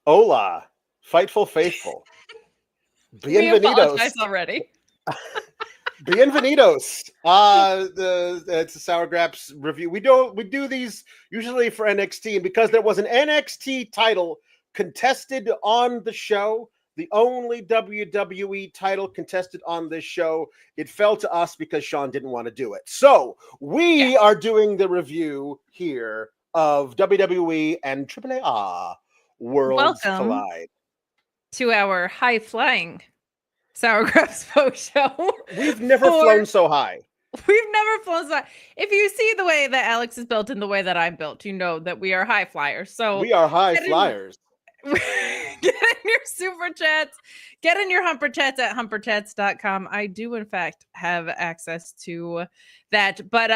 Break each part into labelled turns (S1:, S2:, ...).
S1: Hola, Fightful Faithful.
S2: We
S1: Bienvenidos.
S2: apologize already.
S1: Bienvenidos. It's a Sour Graps review. We do these usually for NXT, and because there was an NXT title contested on the show, the only WWE title contested on this show, it fell to us because Sean didn't want to do it. So we are doing the review here of WWE and AAA Worlds
S2: Welcome
S1: Collide.
S2: to our high flying Sour Graps Post Show.
S1: We've never flown so high.
S2: We've never flown so high. If you see the way that Alex is built and the way that I'm built, you know that we are high flyers. So
S1: we are high flyers.
S2: Get in your super chats, get in your humper chats at humperchats.com. I do, in fact, have access to that. But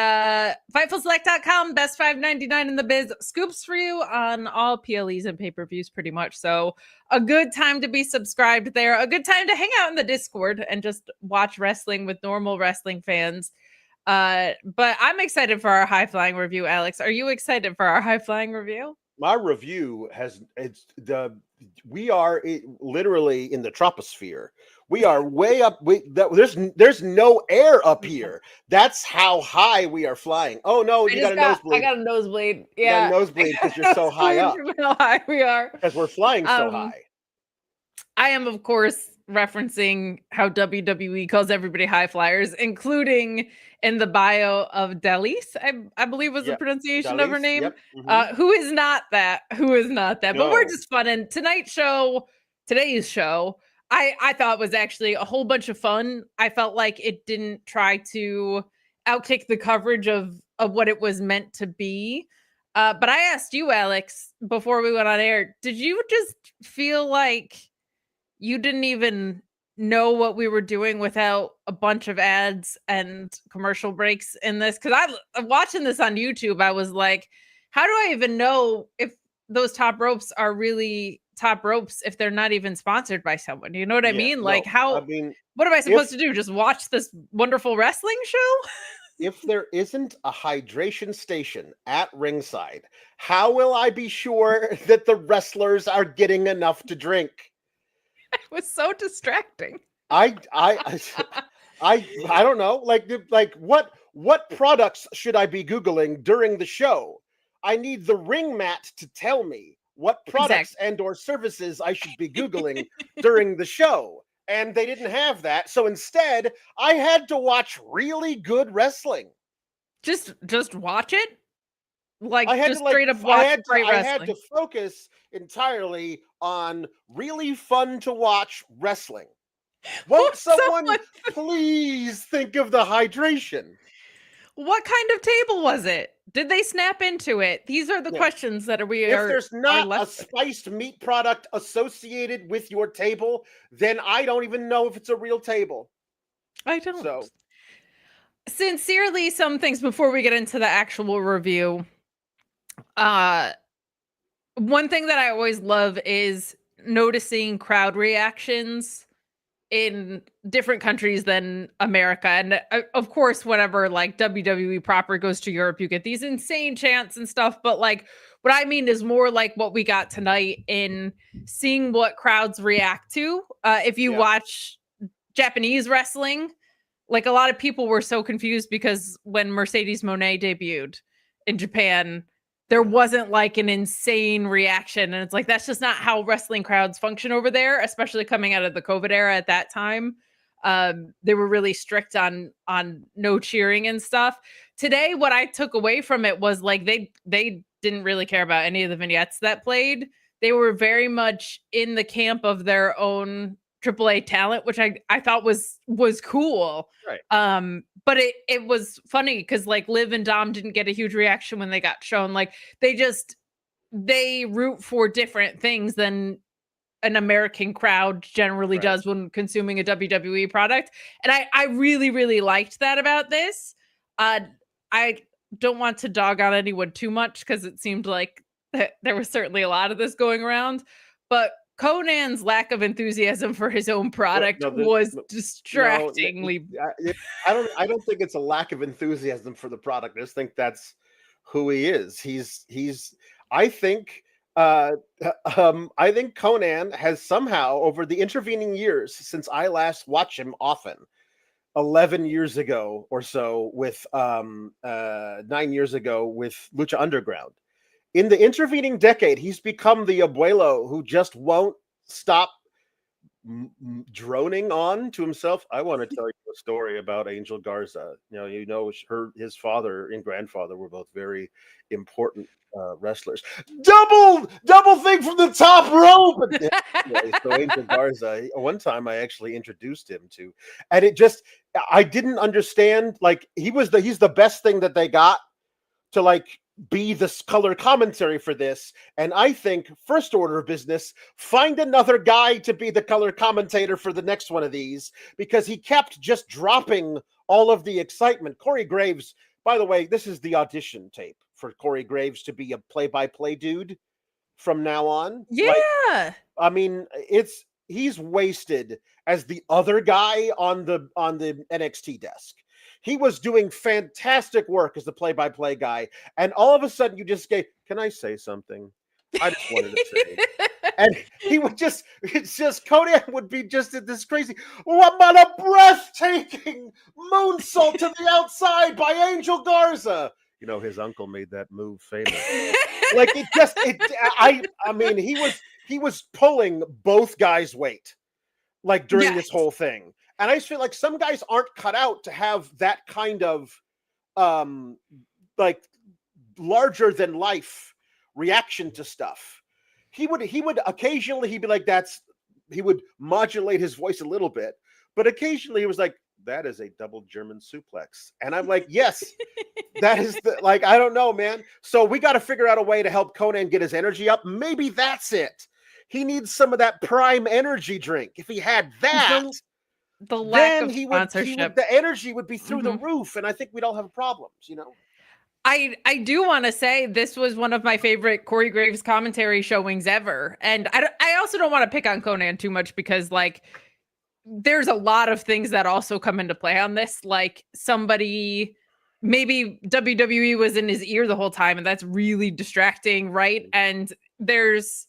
S2: FightfulSelect.com, best $5.99 in the biz, scoops for you on all PLEs and pay-per-views pretty much. So a good time to be subscribed there, a good time to hang out in the Discord and just watch wrestling with normal wrestling fans. But I'm excited for our high-flying review, Alex. Are you excited for our high-flying review?
S1: My review we are literally in the troposphere. We are way up. There's no air up here. That's how high we are flying. Oh no, you got a nosebleed.
S2: I got a nosebleed. Yeah,
S1: you got a nosebleed because you're so high up.
S2: How high we are
S1: because we're flying so high.
S2: I am, of course, referencing how WWE calls everybody high flyers, including in the bio of Dalys, I believe was the pronunciation of her name.
S1: Yep. Mm-hmm.
S2: Who is not that? No. But we're just fun. And today's show, I thought was actually a whole bunch of fun. I felt like it didn't try to outkick the coverage of what it was meant to be. But I asked you, Alex, before we went on air, did you just feel like you didn't even know what we were doing without a bunch of ads and commercial breaks in this? Because I'm watching this on YouTube. I was like, how do I even know if those top ropes are really top ropes if they're not even sponsored by someone? You know what I mean? Like, what am I supposed to do? Just watch this wonderful wrestling show?
S1: If there isn't a hydration station at ringside, how will I be sure that the wrestlers are getting enough to drink?
S2: It was so distracting.
S1: I don't know. Like what products should I be Googling during the show? I need the ring mat to tell me what products and or services I should be Googling during the show. And they didn't have that. So instead, I had to watch really good wrestling.
S2: Just watch it? Like, I had just to, straight up watch great wrestling.
S1: I had to focus entirely on really fun to watch wrestling. Won't someone please think of the hydration?
S2: What kind of table was it? Did they snap into it? These are the questions that
S1: if there's not a spiced meat product associated with your table, then I don't even know if it's a real table.
S2: I don't. So, sincerely, some things before we get into the actual review. One thing that I always love is noticing crowd reactions in different countries than America. And of course, whenever like WWE proper goes to Europe, you get these insane chants and stuff. But like, what I mean is more like what we got tonight in seeing what crowds react to. If you watch Japanese wrestling, like a lot of people were so confused because when Mercedes Moné debuted in Japan, there wasn't like an insane reaction. And it's like, that's just not how wrestling crowds function over there, especially coming out of the COVID era at that time. They were really strict on no cheering and stuff. Today, what I took away from it was like, they didn't really care about any of the vignettes that played. They were very much in the camp of their own AAA talent, which I thought was cool.
S1: Right.
S2: But it was funny because like Liv and Dom didn't get a huge reaction when they got shown. Like they root for different things than an American crowd generally does when consuming a WWE product. And I really, really liked that about this. I don't want to dog on anyone too much because it seemed like there was certainly a lot of this going around, but Conan's lack of enthusiasm for his own product was distractingly.
S1: I don't think it's a lack of enthusiasm for the product. I just think that's who he is. I think I think Conan has somehow, over the intervening years since I last watched him often, 11 years ago or so with 9 years ago with Lucha Underground. In the intervening decade, he's become the abuelo who just won't stop droning on to himself. I want to tell you a story about Angel Garza. His father and grandfather were both very important wrestlers. Double thing from the top rope. Anyway, so Angel Garza, one time I actually introduced him to, and I didn't understand. Like he's the best thing that they got to like be this color commentary for this. And I think first order of business, find another guy to be the color commentator for the next one of these, because he kept just dropping all of the excitement. Corey Graves, by the way, this is the audition tape for Corey Graves to be a play-by-play dude from now on.
S2: Yeah.
S1: Like, I mean, he's wasted as the other guy on the NXT desk. He was doing fantastic work as the play-by-play guy, and all of a sudden you just gave, can I say something? I just wanted to say. And he would Conan would be just at this crazy, what about a breathtaking moonsault to the outside by Angel Garza? You know, his uncle made that move famous. Like I mean, he was pulling both guys' weight, like during this whole thing. And I just feel like some guys aren't cut out to have that kind of like larger than life reaction to stuff. He would occasionally he'd be like, he would modulate his voice a little bit, but occasionally he was like, that is a double German suplex. And I'm like, yes, that is like, I don't know, man. So we got to figure out a way to help Conan get his energy up. Maybe that's it. He needs some of that prime energy drink. If he had that,
S2: the lack of sponsorship,
S1: the energy would be through the roof, and I think we'd all have problems, you know.
S2: I do want to say this was one of my favorite Corey Graves commentary showings ever, and I also don't want to pick on Conan too much, because like there's a lot of things that also come into play on this. Like maybe WWE was in his ear the whole time, and that's really distracting, right? And there's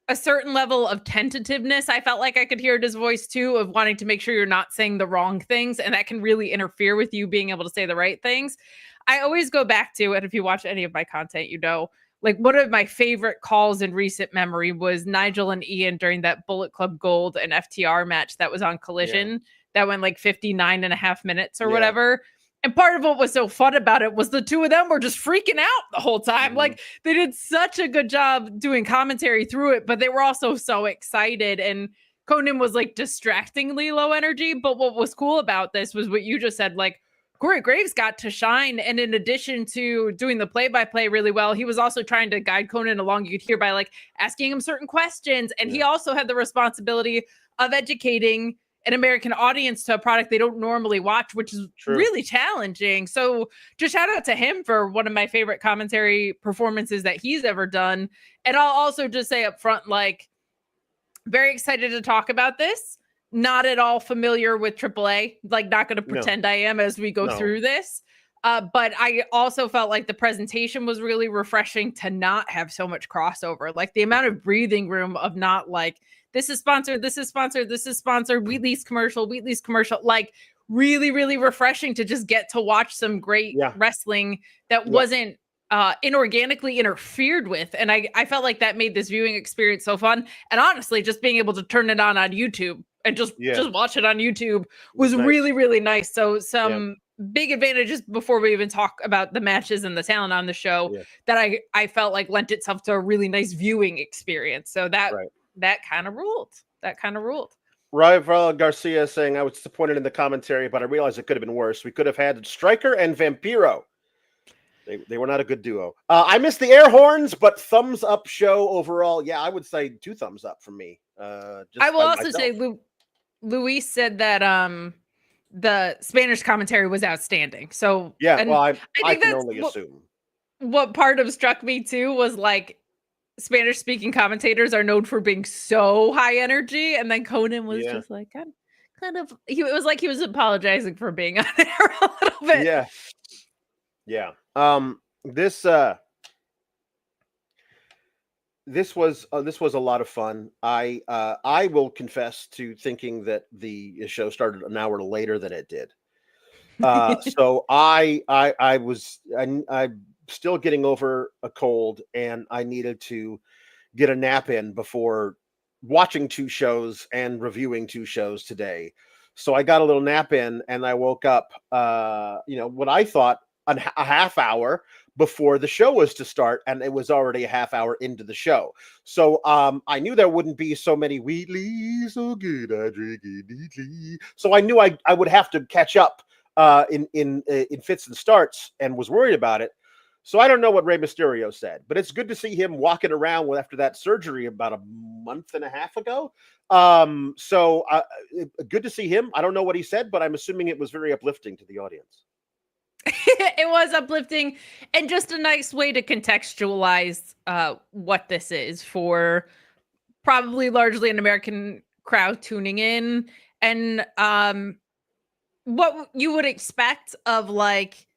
S2: a certain level of tentativeness I felt like I could hear in his voice too, of wanting to make sure you're not saying the wrong things, and that can really interfere with you being able to say the right things. I always go back to, and if you watch any of my content, you know, like one of my favorite calls in recent memory was Nigel and Ian during that Bullet Club Gold and FTR match that was on Collision that went like 59.5 minutes or whatever. And part of what was so fun about it was the two of them were just freaking out the whole time. Like they did such a good job doing commentary through it, but they were also so excited. And Conan was like distractingly low energy. But what was cool about this was what you just said, like Corey Graves got to shine. And in addition to doing the play-by-play really well, he was also trying to guide Conan along. You could hear by like asking him certain questions. And he also had the responsibility of educating an American audience to a product they don't normally watch, which is really challenging. So just shout out to him for one of my favorite commentary performances that he's ever done. And I'll also just say up front, like, very excited to talk about this. Not at all familiar with AAA, like not going to pretend I am as we go through this. But I also felt like the presentation was really refreshing to not have so much crossover. Like the amount of breathing room of not like, this is sponsored, this is sponsored, this is sponsored, Wheatley's commercial, like really, really refreshing to just get to watch some great wrestling that wasn't inorganically interfered with. And I felt like that made this viewing experience so fun. And honestly, just being able to turn it on YouTube and just watch it on YouTube was really, really nice. So some big advantages before we even talk about the matches and the talent on the show that I felt like lent itself to a really nice viewing experience. So that kind of ruled. That kind of ruled.
S1: Rival Garcia saying, I was disappointed in the commentary, but I realized it could have been worse. We could have had Stryker and Vampiro. They were not a good duo. I missed the air horns, but thumbs up show overall. Yeah, I would say 2 thumbs up from me.
S2: I will also say Luis said that the Spanish commentary was outstanding. So
S1: I can only assume.
S2: What part of struck me too was like Spanish speaking commentators are known for being so high energy, and then Conan was just like it was like he was apologizing for being on air a little bit.
S1: This this was a lot of fun. I will confess to thinking that the show started an hour later than it did. So I'm still getting over a cold, and I needed to get a nap in before watching two shows and reviewing two shows today. So I got a little nap in, and I woke up, what I thought a half hour before the show was to start, and it was already a half hour into the show. So I knew there wouldn't be so many Wheatley, so good I drink it neatly. So I knew I would have to catch up in fits and starts, and was worried about it. So I don't know what Rey Mysterio said, but it's good to see him walking around after that surgery about a month and a half ago. So good to see him. I don't know what he said, but I'm assuming it was very uplifting to the audience.
S2: It was uplifting, and just a nice way to contextualize what this is for probably largely an American crowd tuning in, and what you would expect of like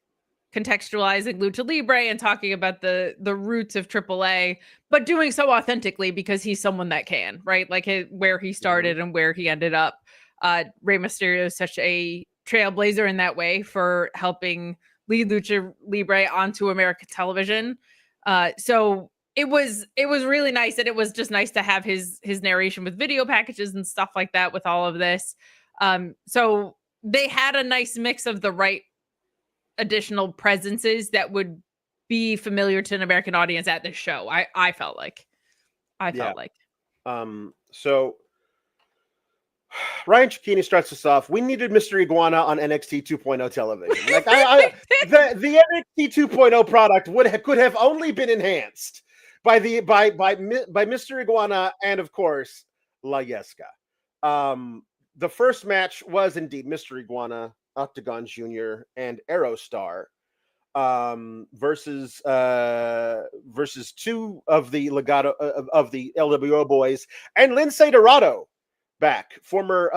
S2: contextualizing Lucha Libre and talking about the roots of AAA, but doing so authentically because he's someone that can, right? Like where he started and where he ended up. Rey Mysterio is such a trailblazer in that way for helping lead Lucha Libre onto American television. So it was really nice, and it was just nice to have his narration with video packages and stuff like that with all of this. So they had a nice mix of the right additional presences that would be familiar to an American audience at this show. I felt like.
S1: So Ryan Cicchini starts us off. We needed Mr. Iguana on NXT 2.0 television. Like the NXT 2.0 product could have only been enhanced by Mr. Iguana and of course La Yesca. The first match was indeed Mr. Iguana, Octagon Jr., and Aero Star versus two of the Legado of the LWO boys and Lince Dorado, back, former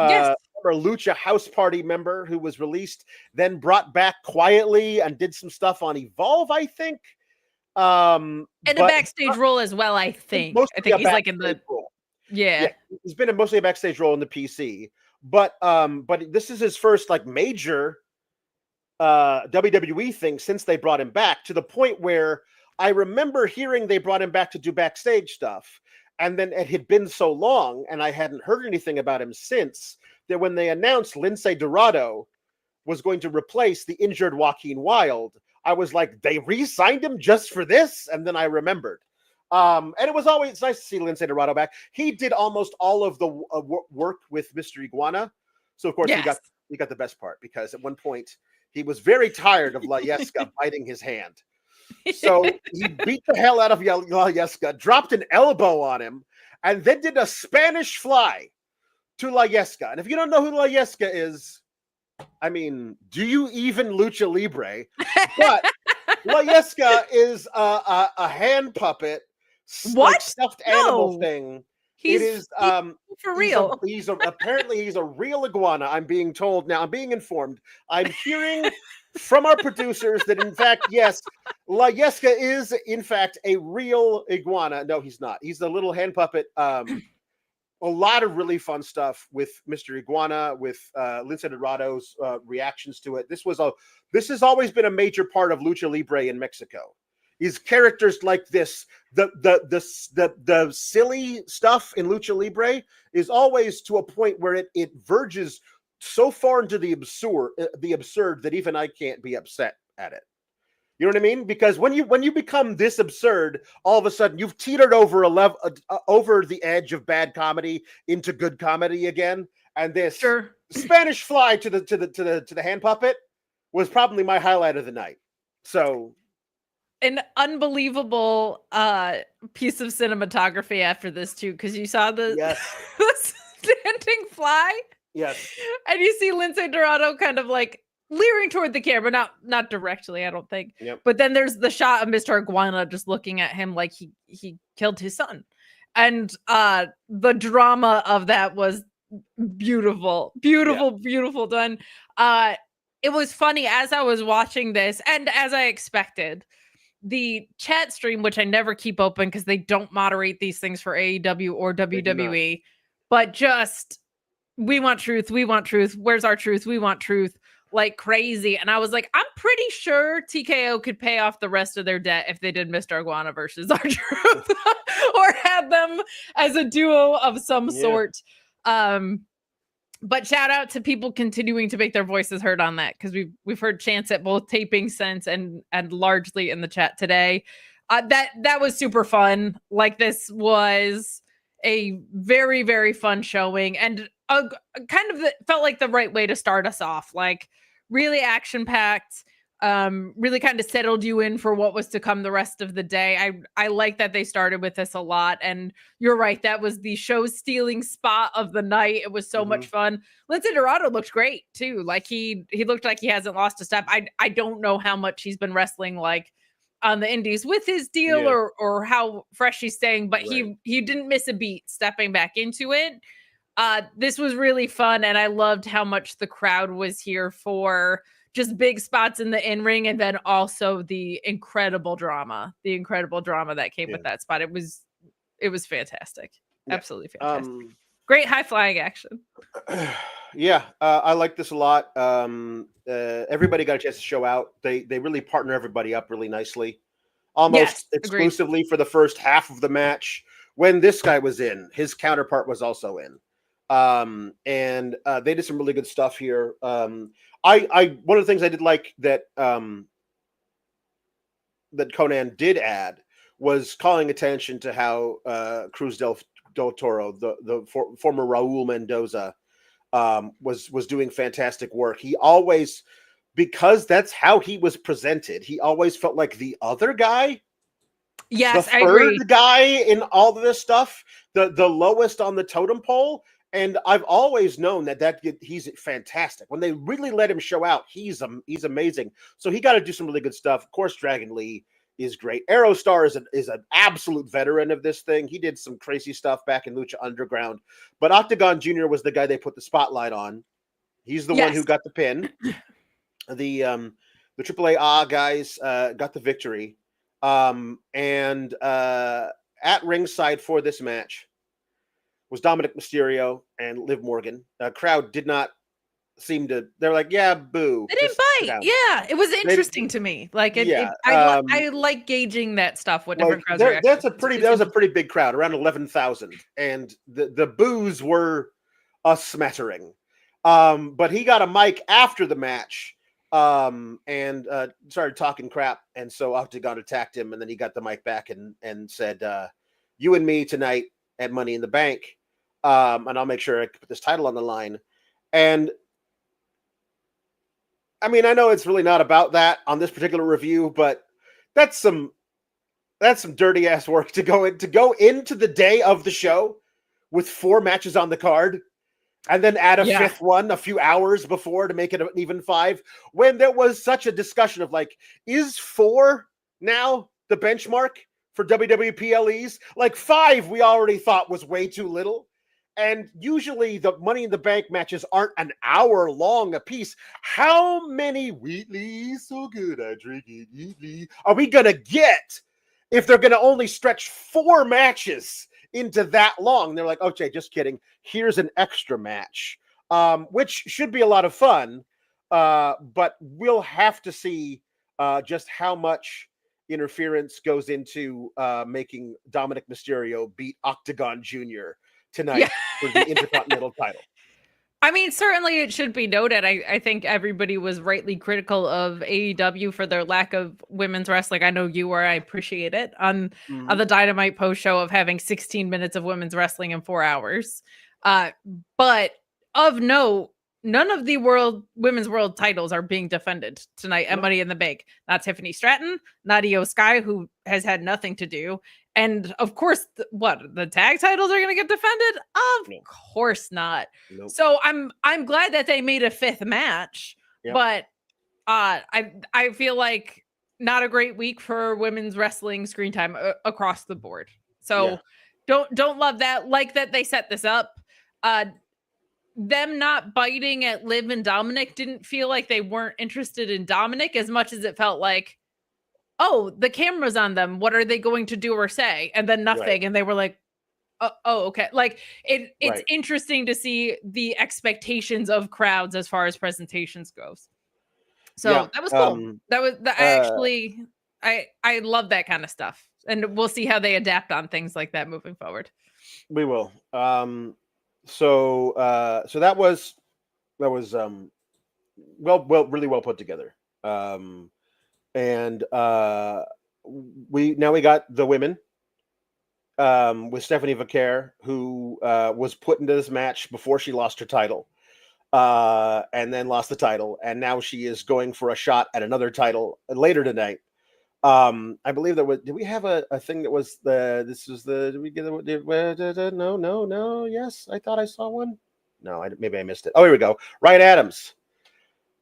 S1: Lucha House Party member who was released, then brought back quietly and did some stuff on Evolve, I think.
S2: And a backstage role as well, I think. I think he's like in the role. Yeah,
S1: he's been mostly a backstage role in the PC. But this is his first like major WWE thing since they brought him back, to the point where I remember hearing they brought him back to do backstage stuff, and then it had been so long and I hadn't heard anything about him since, that when they announced Lince Dorado was going to replace the injured Joaquin Wilde, I was like, they re-signed him just for this? And then I remembered. And it was always nice to see Lince Dorado back. He did almost all of the work with Mr. Iguana. So, of course, he got the best part, because at one point he was very tired of La Yesca biting his hand. So he beat the hell out of La Yesca, dropped an elbow on him, and then did a Spanish fly to La Yesca. And if you don't know who La Yesca is, I mean, do you even Lucha Libre? But La Yesca is a hand puppet, like stuffed animal thing. He's for real. Apparently he's a real iguana. I'm being told now. I'm being informed. I'm hearing from our producers that in fact, yes, La Yesca is in fact a real iguana. No, he's not. He's a little hand puppet. A lot of really fun stuff with Mr. Iguana, with Lince Dorado's reactions to it. This has always been a major part of Lucha Libre in Mexico. Is characters like this, the silly stuff in Lucha Libre is always to a point where it verges so far into the absurd that even I can't be upset at it. You know what I mean? Because when you become this absurd, all of a sudden you've teetered over over the edge of bad comedy into good comedy again. And this Spanish fly to the hand puppet was probably my highlight of the night. So,
S2: an unbelievable piece of cinematography after this too, because you saw the standing fly.
S1: Yes.
S2: And you see Lince Dorado kind of like leering toward the camera, not directly, I don't think.
S1: Yep.
S2: But then there's the shot of Mr. Iguana just looking at him like he killed his son. And the drama of that was beautiful done. It was funny as I was watching this, and as I expected, the chat stream, which I never keep open because they don't moderate these things for AEW or WWE, but just we want truth, we want truth. Where's our truth? We want truth, like crazy. And I was like, I'm pretty sure TKO could pay off the rest of their debt if they did Mr. Iguana versus our truth, or had them as a duo of some sort. But shout out to people continuing to make their voices heard on that, because we've heard chants at both taping sense and largely in the chat today. That was super fun. Like, this was a very, very fun showing, and kind of felt like the right way to start us off. Like, really action packed. Really kind of settled you in for what was to come the rest of the day. I like that they started with this a lot, and you're right, that was the show stealing spot of the night. It was so much fun. Lince Dorado looked great too. Like, he looked like he hasn't lost a step. I don't know how much he's been wrestling like on the indies with his deal, or how fresh he's staying, but he didn't miss a beat stepping back into it. This was really fun, and I loved how much the crowd was here for just big spots in the in-ring, and then also the incredible drama that came with that spot. It was fantastic. Absolutely fantastic. Great high-flying action.
S1: I like this a lot. Everybody got a chance to show out. They really partner everybody up really nicely. Almost exclusively for the first half of the match. When this guy was in, his counterpart was also in. And they did some really good stuff here. I one of the things I did like that that Conan did add was calling attention to how Cruz del Toro, the former Raul Mendoza, was doing fantastic work. He always, because that's how he was presented, he always felt like the other guy.
S2: Yes,
S1: the third guy in all of this stuff, the lowest on the totem pole. And I've always known that he's fantastic. When they really let him show out, he's amazing. So he got to do some really good stuff. Of course, Dragon Lee is great. Aerostar is an absolute veteran of this thing. He did some crazy stuff back in Lucha Underground. But Octagon Jr. was the guy they put the spotlight on. He's the one who got the pin. The AAA guys got the victory. And at ringside for this match was Dominic Mysterio and Liv Morgan. Crowd did not seem to. They're like, yeah, boo.
S2: They didn't bite. Yeah, it was interesting to me. Like, I like gauging that stuff. What different crowds are.
S1: That was a pretty big crowd, around 11,000, and the boos were a smattering. But he got a mic after the match, and started talking crap, and so Octagon attacked him, and then he got the mic back and said, "You and me tonight at Money in the Bank, and I'll make sure I put this title on the line." And I mean, I know it's really not about that on this particular review, but that's some dirty ass work to go into the day of the show with 4 matches on the card, and then add a fifth one a few hours before to make it an even 5, when there was such a discussion of like, is 4 now the benchmark for WWE PLEs? Like 5 we already thought was way too little. And usually the Money in the Bank matches aren't an hour long a piece. How many Wheatley, so good I drink it Wheatley, are we going to get if they're going to only stretch 4 matches into that long? They're like, okay, just kidding. Here's an extra match, which should be a lot of fun. But we'll have to see just how much interference goes into making Dominic Mysterio beat Octagon Jr. tonight for the Intercontinental title.
S2: I mean, certainly it should be noted. I think everybody was rightly critical of AEW for their lack of women's wrestling. I know you were. I appreciate it on the Dynamite post show of having 16 minutes of women's wrestling in 4 hours. But of note, none of the women's world titles are being defended tonight at Money in the Bank. Not Tiffany Stratton, not Io Sky, who has had nothing to do. And of course, the tag titles are going to get defended? Of course not. Nope. So I'm glad that they made a 5th match, but I feel like not a great week for women's wrestling screen time across the board. So don't love that. Like that they set this up. Them not biting at Liv and Dominic didn't feel like they weren't interested in Dominic as much as it felt like oh, the camera's on them. What are they going to do or say? And then nothing.
S1: Right.
S2: And they were like, oh, okay. Like it's
S1: Right.
S2: interesting to see the expectations of crowds as far as presentations goes.
S1: Yeah.
S2: So that was cool. I
S1: Uh,
S2: actually I love that kind of stuff. And we'll see how they adapt on things like that moving forward.
S1: we will. So that was really well put together. And we got the women with Stephanie Vaquer, who was put into this match before she lost her title, and then lost the title, and now she is going for a shot at another title later tonight. I believe there was. Did we have a thing that was the? This was the. Did we get it? No. Yes, I thought I saw one. No, maybe I missed it. Oh, here we go. Ryan Adams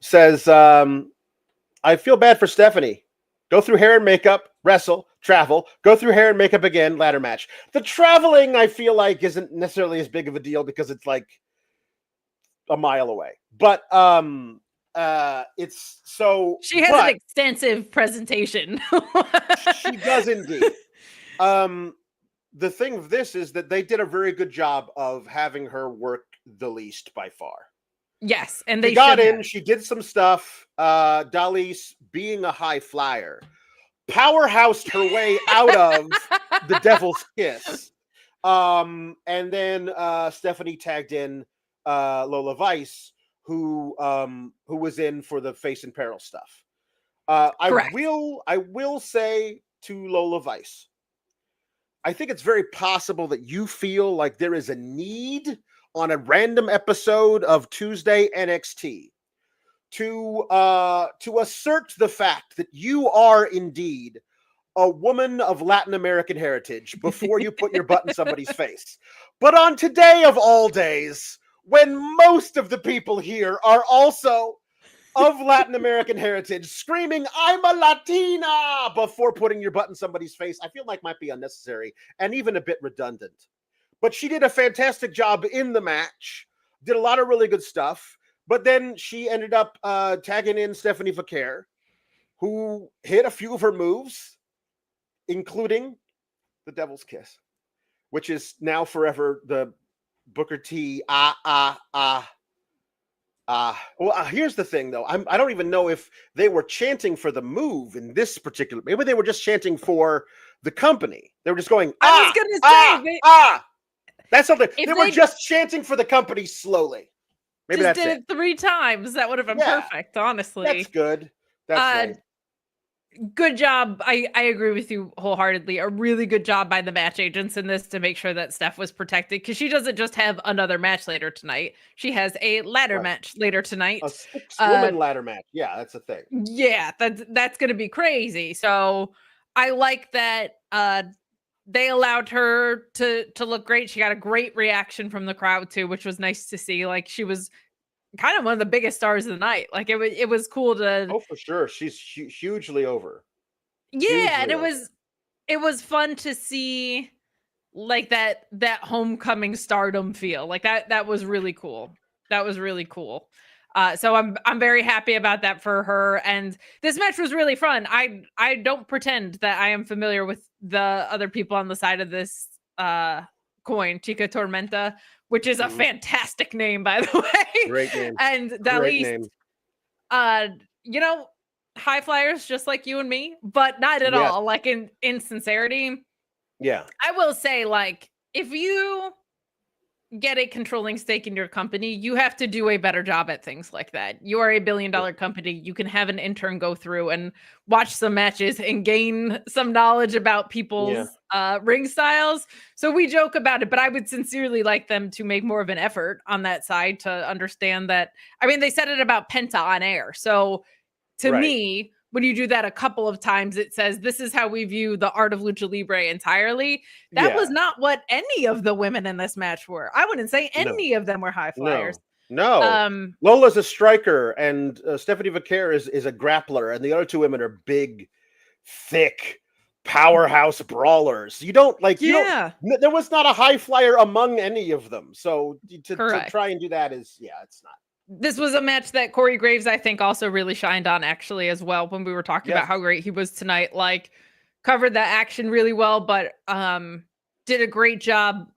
S1: says, I feel bad for Stephanie. Go through hair and makeup, wrestle, travel, go through hair and makeup again, ladder match. The traveling, I feel like, isn't necessarily as big of a deal because it's like a mile away. But it's so
S2: she has an extensive presentation.
S1: She does indeed. The thing of this is that they did a very good job of having her work the least by far.
S2: Yes, and they
S1: got in. She did some stuff. Dalys, being a high flyer, powerhoused her way out of the Devil's Kiss. And then Stephanie tagged in Lola Vice, who was in for the Face and Peril stuff. I will say to Lola Vice, I think it's very possible that you feel like there is a need on a random episode of Tuesday NXT to assert the fact that you are indeed a woman of Latin American heritage before you put your butt in somebody's face. But on today of all days, when most of the people here are also of Latin American heritage, screaming, I'm a Latina, before putting your butt in somebody's face, I feel like might be unnecessary and even a bit redundant. But she did a fantastic job in the match, did a lot of really good stuff. But then she ended up tagging in Stephanie Vaquer, who hit a few of her moves, including the Devil's Kiss, which is now forever the Booker T. Well, here's the thing, though. I don't even know if they were chanting for the move in this particular. Maybe they were just chanting for the company. They were just going,
S2: I was going to say,
S1: That's something. They were just chanting for the company slowly. Maybe
S2: just
S1: that's
S2: did it 3 times. That would have been perfect, honestly.
S1: That's good. That's nice.
S2: Good job. I agree with you wholeheartedly. A really good job by the match agents in this to make sure that Steph was protected, because she doesn't just have another match later tonight. She has a ladder match later tonight.
S1: A 6-woman ladder match. Yeah, that's the thing.
S2: Yeah, that's going to be crazy. So I like that they allowed her to look great. She got a great reaction from the crowd too, which was nice to see. Like, she was kind of one of the biggest stars of the night. Like, it was cool to.
S1: Oh, for sure, she's hugely over.
S2: Yeah, hugely and it was fun to see, like, that homecoming stardom feel. Like, that was really cool. That was really cool. So I'm very happy about that for her. And this match was really fun. I don't pretend that I am familiar with the other people on the side of this coin, Chica Tormenta, which is a fantastic name, by the way.
S1: Great name.
S2: And Dalys, high flyers just like you and me, but not at all. Like, in sincerity.
S1: Yeah.
S2: I will say, like, if you get a controlling stake in your company, you have to do a better job at things like that. You are a $1 billion company. You can have an intern go through and watch some matches and gain some knowledge about people's ring styles. So we joke about it, but I would sincerely like them to make more of an effort on that side to understand that. I mean, they said it about Penta on air. So to me, when you do that a couple of times, it says this is how we view the art of Lucha Libre entirely. That was not what any of the women in this match were. I wouldn't say any of them were high flyers.
S1: No. Lola's a striker, and Stephanie Vaquer is a grappler, and the other 2 women are big, thick, powerhouse brawlers. You don't there was not a high flyer among any of them. So to try and do that is, it's not.
S2: this was a match that Corey Graves, I think, also really shined on actually as well when we were talking about how great he was tonight. Like, covered that action really well, but did a great job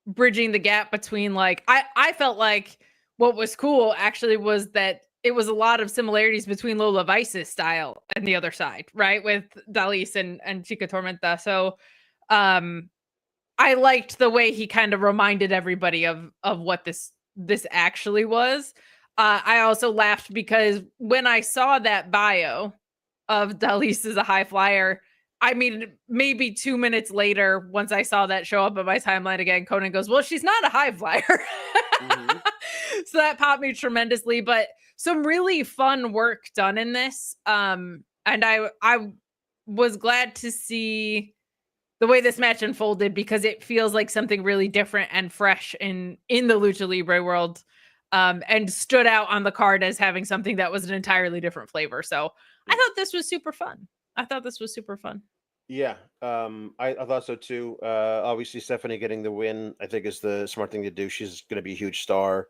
S2: bridging the gap between like I felt like what was cool actually was that it was a lot of similarities between Lola Vice's style and the other side, right? With Dalys and Chica Tormenta. So I liked the way he kind of reminded everybody of what this actually was. I also laughed because when I saw that bio of Dalys as a high flyer, I mean, maybe 2 minutes later, once I saw that show up on my timeline again, Conan goes, "Well, she's not a high flyer."
S1: Mhm.
S2: So that popped me tremendously, but some really fun work done in this. And I was glad to see the way this match unfolded because it feels like something really different and fresh in the Lucha Libre world. And stood out on the card as having something that was an entirely different flavor. So I thought this was super fun. I thought this was super fun.
S1: Yeah, I thought so too. Obviously, Stephanie getting the win, I think, is the smart thing to do. She's going to be a huge star.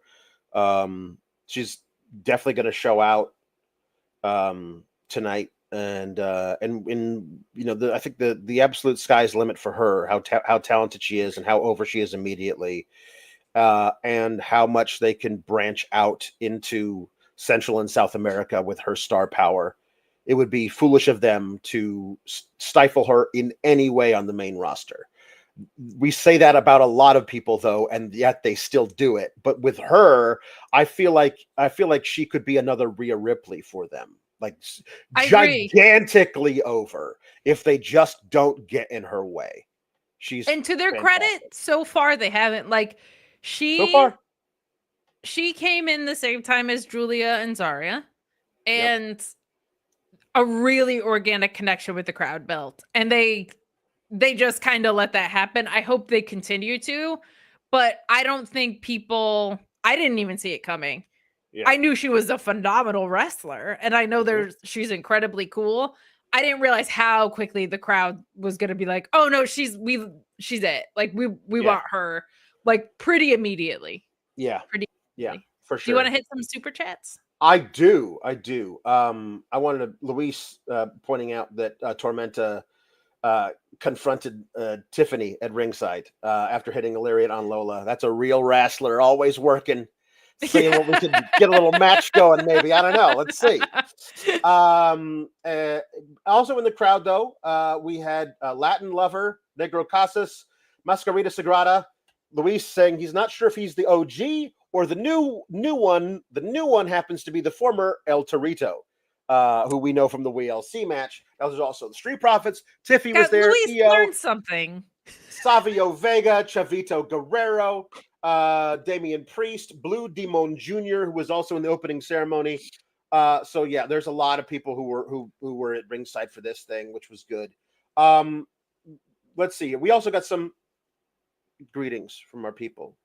S1: She's definitely going to show out tonight, and you know, I think the absolute sky's limit for her. How talented she is, and how over she is immediately, and how much they can branch out into Central and South America with her star power. It would be foolish of them to stifle her in any way on the main roster. We say that about a lot of people, though, and yet they still do it. But with her, I feel like she could be another Rhea Ripley for them, like
S2: I agree.
S1: gigantically over if they just don't get in her way. She's
S2: And to their
S1: fantastic.
S2: credit, so far they haven't. Like
S1: So far,
S2: she came in the same time as Julia and Zarya,
S1: yep.
S2: and a really organic connection with the crowd built. And they just kind of let that happen. I hope they continue to, but I don't think I didn't even see it coming.
S1: Yeah.
S2: I knew she was a phenomenal wrestler, and I know she's incredibly cool. I didn't realize how quickly the crowd was going to be like, "Oh no, she's it." Like we want her like pretty immediately.
S1: Yeah.
S2: Pretty
S1: Yeah,
S2: immediately.
S1: for
S2: Do you
S1: sure.
S2: want to hit some super chats?
S1: I do. I do. I wanted to, Luis pointing out that Tormenta confronted Tiffany at ringside after hitting a lariat on Lola. That's a real wrestler, always working. Seeing what we could get a little match going, maybe. I don't know. Let's see. Also in the crowd, though, we had Latin lover Negro Casas, Mascarita Sagrada. Luis saying he's not sure if he's the OG or the new one. The new one happens to be the former El Torito, who we know from the WLC match. That was also the Street Profits. Tiffy was there.
S2: Luis learned something.
S1: Savio Vega, Chavito Guerrero, Damian Priest, Blue Demon Jr., who was also in the opening ceremony. So yeah, there's a lot of people who were at ringside for this thing, which was good. Let's see. We also got some greetings from our people.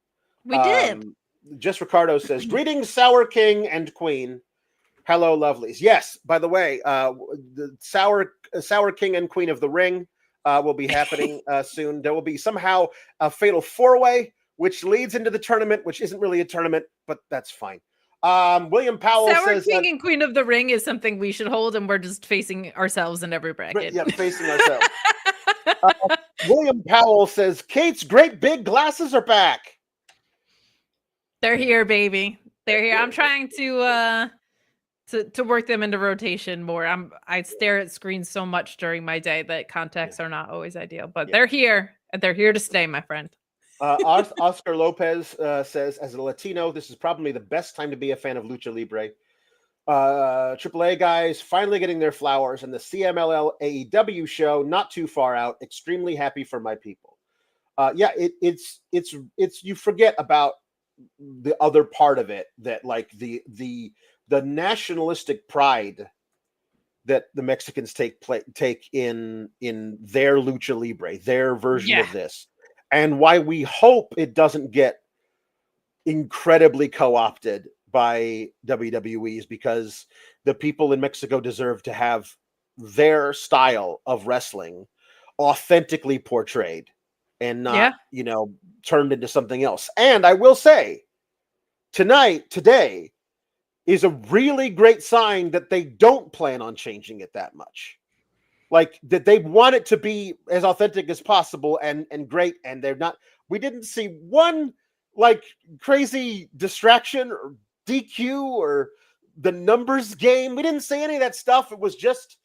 S2: We did.
S1: Just Ricardo says, "Greetings, Sour King and Queen. Hello, lovelies." Yes, by the way, the Sour King and Queen of the Ring will be happening soon. There will be somehow a fatal four-way, which leads into the tournament, which isn't really a tournament, but that's fine. William Powell
S2: Sour
S1: says
S2: King and Queen of the Ring is something we should hold, and we're just facing ourselves in every bracket.
S1: Yeah, facing ourselves. William Powell says, "Kate's great big glasses are back."
S2: They're here, baby. They're here. I'm trying to work them into rotation more. I stare at screens so much during my day that contacts are not always ideal, but they're here, and they're here to stay, my friend.
S1: Oscar Lopez says, "As a Latino, this is probably the best time to be a fan of Lucha Libre. AAA guys finally getting their flowers, and the CMLL AEW show not too far out. Extremely happy for my people." It's you forget about the other part of it, that like the nationalistic pride that the Mexicans take in their Lucha Libre, their version of this, and why we hope it doesn't get incredibly co-opted by WWE is because the people in Mexico deserve to have their style of wrestling authentically portrayed and not, turned into something else. And I will say, today is a really great sign that they don't plan on changing it that much. Like that they want it to be as authentic as possible and great, and they're not. We didn't see one like crazy distraction or DQ or the numbers game. We didn't see any of that stuff. It was just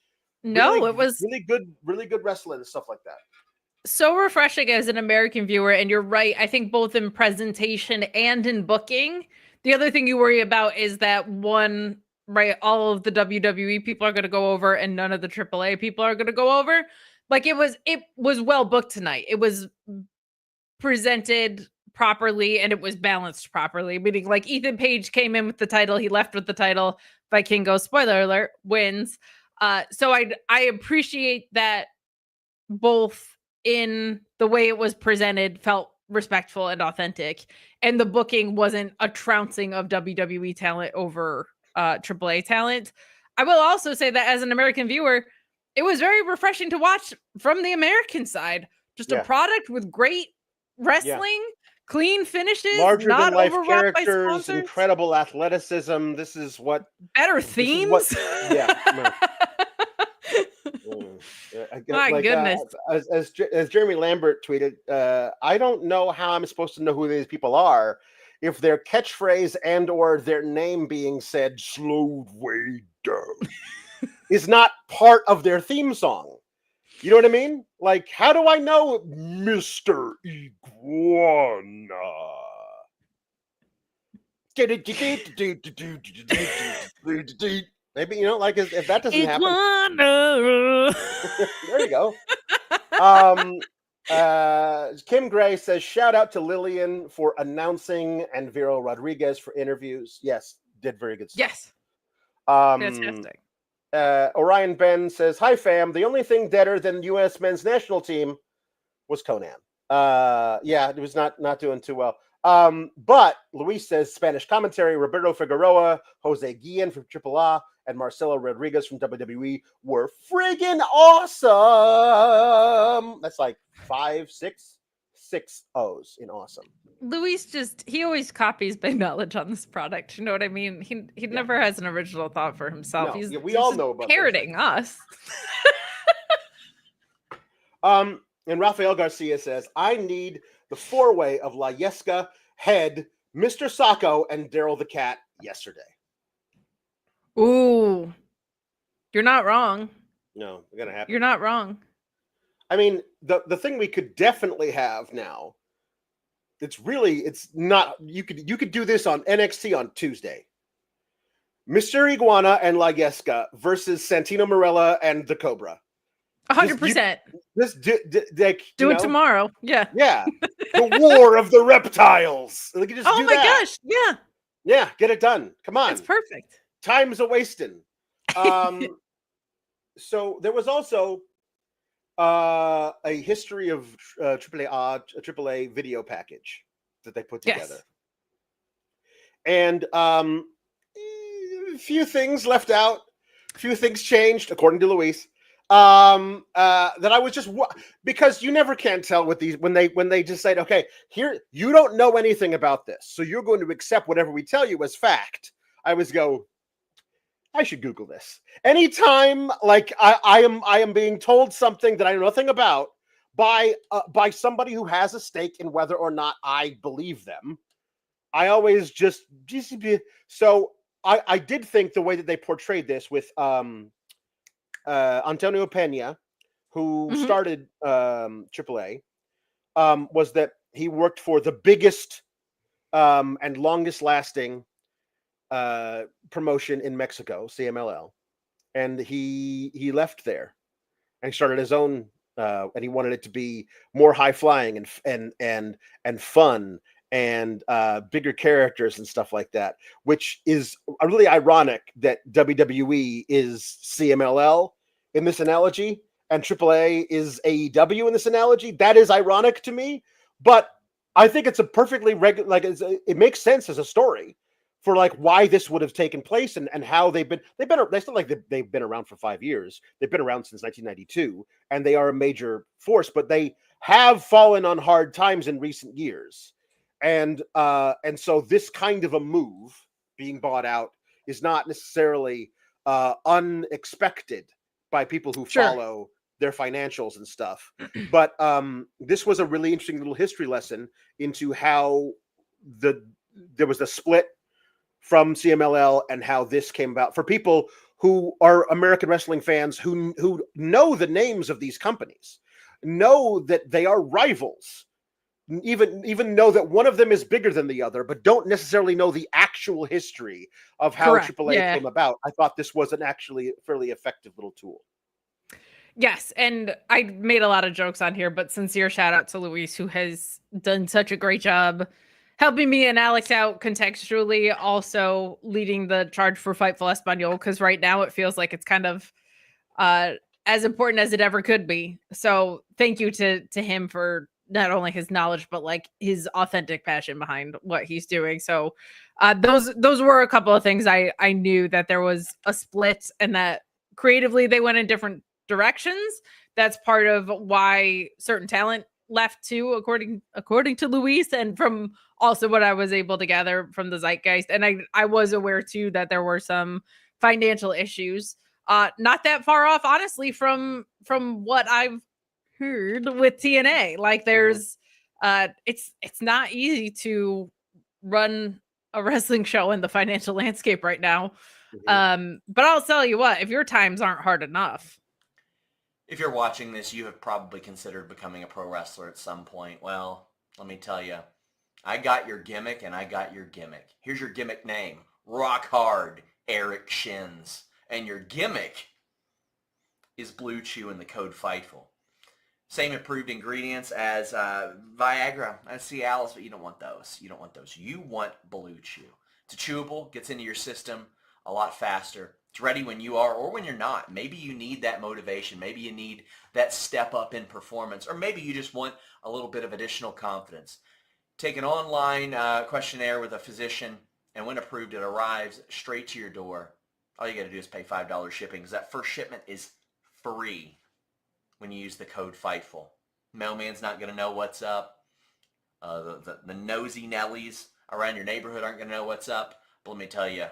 S2: it was
S1: really good wrestling and stuff like that.
S2: So refreshing as an American viewer, and you're right. I think both in presentation and in booking. The other thing you worry about is that one, right, all of the WWE people are going to go over and none of the AAA people are going to go over. Like it was well booked tonight. It was presented properly and it was balanced properly. Meaning like Ethan Page came in with the title, he left with the title. Vikingo, spoiler alert, wins. So I appreciate that both in the way it was presented felt respectful and authentic, and the booking wasn't a trouncing of WWE talent over AAA talent. I will also say that as an American viewer, it was very refreshing to watch from the American side. Just a product with great wrestling, clean finishes,
S1: larger
S2: not
S1: than life
S2: overwrought by
S1: characters,
S2: sponsors.
S1: incredible athleticism. This is what
S2: better themes. My goodness.
S1: As Jeremy Lambert tweeted, I don't know how I'm supposed to know who these people are if their catchphrase and or their name being said slowed way down is not part of their theme song. You know what I mean? Like, how do I know Mr. Iguana? Maybe, you know, like if that doesn't happen. There you go. Kim Gray says, shout out to Lillian for announcing and Vero Rodriguez for interviews. Yes, did very good stuff.
S2: Yes. Fantastic.
S1: Orion Ben says, hi fam. The only thing deader than U.S. men's national team was Conan. Yeah, it was not doing too well. But Luis says Spanish commentary, Roberto Figueroa, Jose Guillen from AAA, and Marcelo Rodriguez from WWE were friggin' awesome. That's like 6 O's in awesome.
S2: Luis he always copies my knowledge on this product. You know what I mean? He never has an original thought for himself.
S1: No, we all know about
S2: parroting us.
S1: And Rafael Garcia says, I need the 4-way of La Yesca, Head, Mr. Sacco, and Daryl the Cat yesterday.
S2: Ooh. You're not wrong.
S1: No, it's gonna happen.
S2: You're not wrong.
S1: I mean, the thing we could definitely have now, it's not, you could do this on NXT on Tuesday. Mr. Iguana and La Yesca versus Santino Marella and the Cobra.
S2: 100%.
S1: Just do
S2: it tomorrow. Yeah.
S1: Yeah. The war of the reptiles. Like, just
S2: oh my gosh. Yeah.
S1: Yeah. Get it done. Come on.
S2: It's perfect.
S1: Time's a wasting. So there was also a history of AAA video package that they put together. Yes. And a few things left out, a few things changed, according to Luis. That I was just because you never can tell with these when they just say, okay, here you don't know anything about this, so you're going to accept whatever we tell you as fact. I always go, I should Google this. Anytime like I am being told something that I know nothing about by somebody who has a stake in whether or not I believe them, I always just so I did think the way that they portrayed this with Antonio Pena, who started AAA, was that he worked for the biggest and longest lasting promotion in Mexico, CMLL, and he left there and started his own, and he wanted it to be more high flying and fun and bigger characters and stuff like that, which is really ironic that WWE is CMLL in this analogy and AAA is AEW in this analogy. That is ironic to me, but I think it's a perfectly regular, like it makes sense as a story for like why this would have taken place and how they've been it's not like they've been around for 5 years. They've been around since 1992 and they are a major force, but they have fallen on hard times in recent years. And so this kind of a move being bought out is not necessarily unexpected by people who follow their financials and stuff. But this was a really interesting little history lesson into how there was a split from CMLL and how this came about for people who are American wrestling fans who know the names of these companies, know that they are rivals, even know that one of them is bigger than the other, but don't necessarily know the actual history of how AAA came about. I thought this was an actually fairly effective little tool.
S2: Yes, and I made a lot of jokes on here, but sincere shout out to Luis, who has done such a great job helping me and Alex out contextually, also leading the charge for Fightful Espanol, because right now it feels like it's kind of as important as it ever could be. So thank you to him for not only his knowledge, but like his authentic passion behind what he's doing. So those were a couple of things I knew that there was a split and that creatively they went in different directions. That's part of why certain talent left too, according to Luis, and from also what I was able to gather from the zeitgeist. And I was aware too that there were some financial issues, not that far off, honestly, from what I've heard with TNA. Like there's it's not easy to run a wrestling show in the financial landscape right now. But I'll tell you what, if your times aren't hard enough,
S3: if you're watching this, you have probably considered becoming a pro wrestler at some point. Well, let me tell you, I got your gimmick and I got your gimmick. Here's your gimmick name: Rock Hard Eric Shins. And your gimmick is Blue Chew and the code Fightful. Same improved ingredients as Viagra and Cialis, but you don't want those. You don't want those. You want Blue Chew. It's chewable, gets into your system a lot faster. It's ready when you are or when you're not. Maybe you need that motivation. Maybe you need that step up in performance. Or maybe you just want a little bit of additional confidence. Take an online questionnaire with a physician, and when approved, it arrives straight to your door. All you got to do is pay $5 shipping, because that first shipment is free when you use the code Fightful. Mailman's not going to know what's up. The nosy Nellies around your neighborhood aren't going to know what's up. But let me tell you,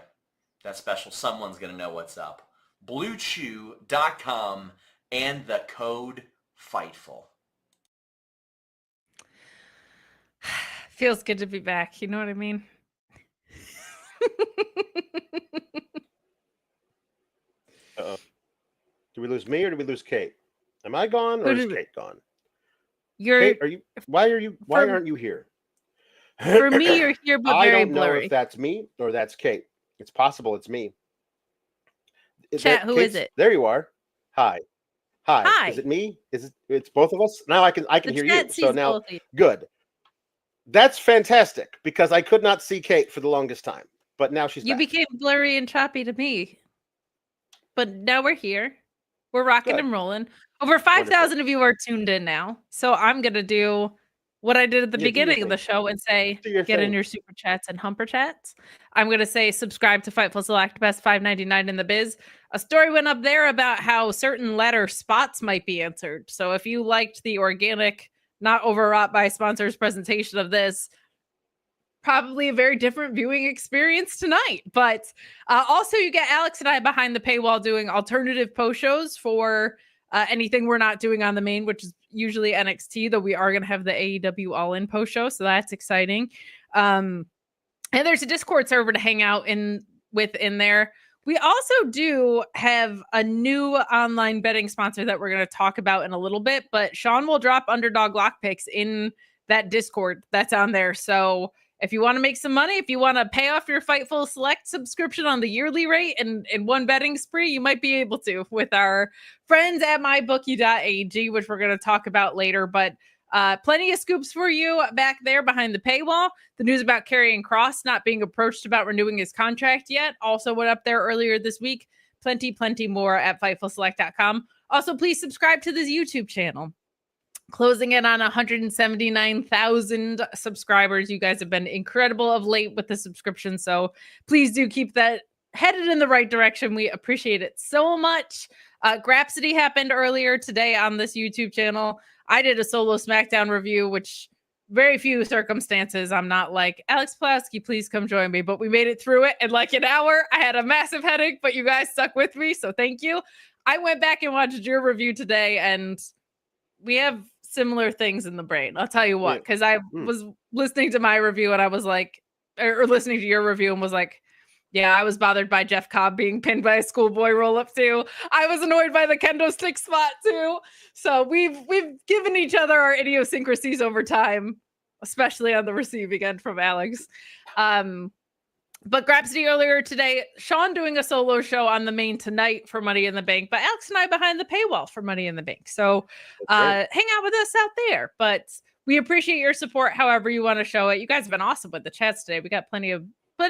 S3: that special someone's going to know what's up. BlueChew.com and the code Fightful.
S2: feels good to be back. You know what I mean?
S1: Uh-oh. Do we lose me or do we lose Kate? Am I gone or is Kate gone? Kate, why aren't you here?
S2: For me, you're here, but very blurry.
S1: I don't know if that's me or that's Kate. It's possible it's me.
S2: Chat, who is it?
S1: There you are. Hi. Is it me? It's both of us? Now I can hear you. So now good. That's fantastic, because I could not see Kate for the longest time. But now she's back.
S2: You became blurry and choppy to me. But now we're here. We're rocking and rolling. Over 5,000 of you are tuned in now. So I'm going to do what I did at the beginning of the show and say, get in your super chats and humper chats. I'm going to say, subscribe to Fightful Select, best $5.99 in the biz. A story went up there about how certain letter spots might be answered. So if you liked the organic, not overwrought by sponsors presentation of this, probably a very different viewing experience tonight. But also you get Alex and I behind the paywall doing alternative post shows for anything we're not doing on the main, which is usually NXT, though we are going to have the AEW All-In post show. So that's exciting. And there's a Discord server to hang out within there. We also do have a new online betting sponsor that we're going to talk about in a little bit, but Sean will drop underdog lock picks in that Discord that's on there. So if you want to make some money, if you want to pay off your Fightful Select subscription on the yearly rate and in one betting spree, you might be able to with our friends at mybookie.ag, which we're going to talk about later. But plenty of scoops for you back there behind the paywall. The news about Karrion Kross not being approached about renewing his contract yet also went up there earlier this week. Plenty more at FightfulSelect.com. Also, please subscribe to this YouTube channel. Closing in on 179,000 subscribers. You guys have been incredible of late with the subscription. So please do keep that headed in the right direction. We appreciate it so much. Grapsity happened earlier today on this YouTube channel. I did a solo SmackDown review, which very few circumstances I'm not like, Alex Pulaski, please come join me. But we made it through it in like an hour. I had a massive headache, but you guys stuck with me. So thank you. I went back and watched your review today, and we have similar things in the brain. I'll tell you what, because I was listening to my review and I was like, or listening to your review and was like, yeah, I was bothered by Jeff Cobb being pinned by a schoolboy roll up too. I was annoyed by the kendo stick spot too. So we've given each other our idiosyncrasies over time, especially on the receiving end from Alex. But Grapsity earlier today, Sean doing a solo show on the main tonight for Money in the Bank, but Alex and I behind the paywall for Money in the Bank. So hang out with us out there. But we appreciate your support however you want to show it. You guys have been awesome with the chats today. We got plenty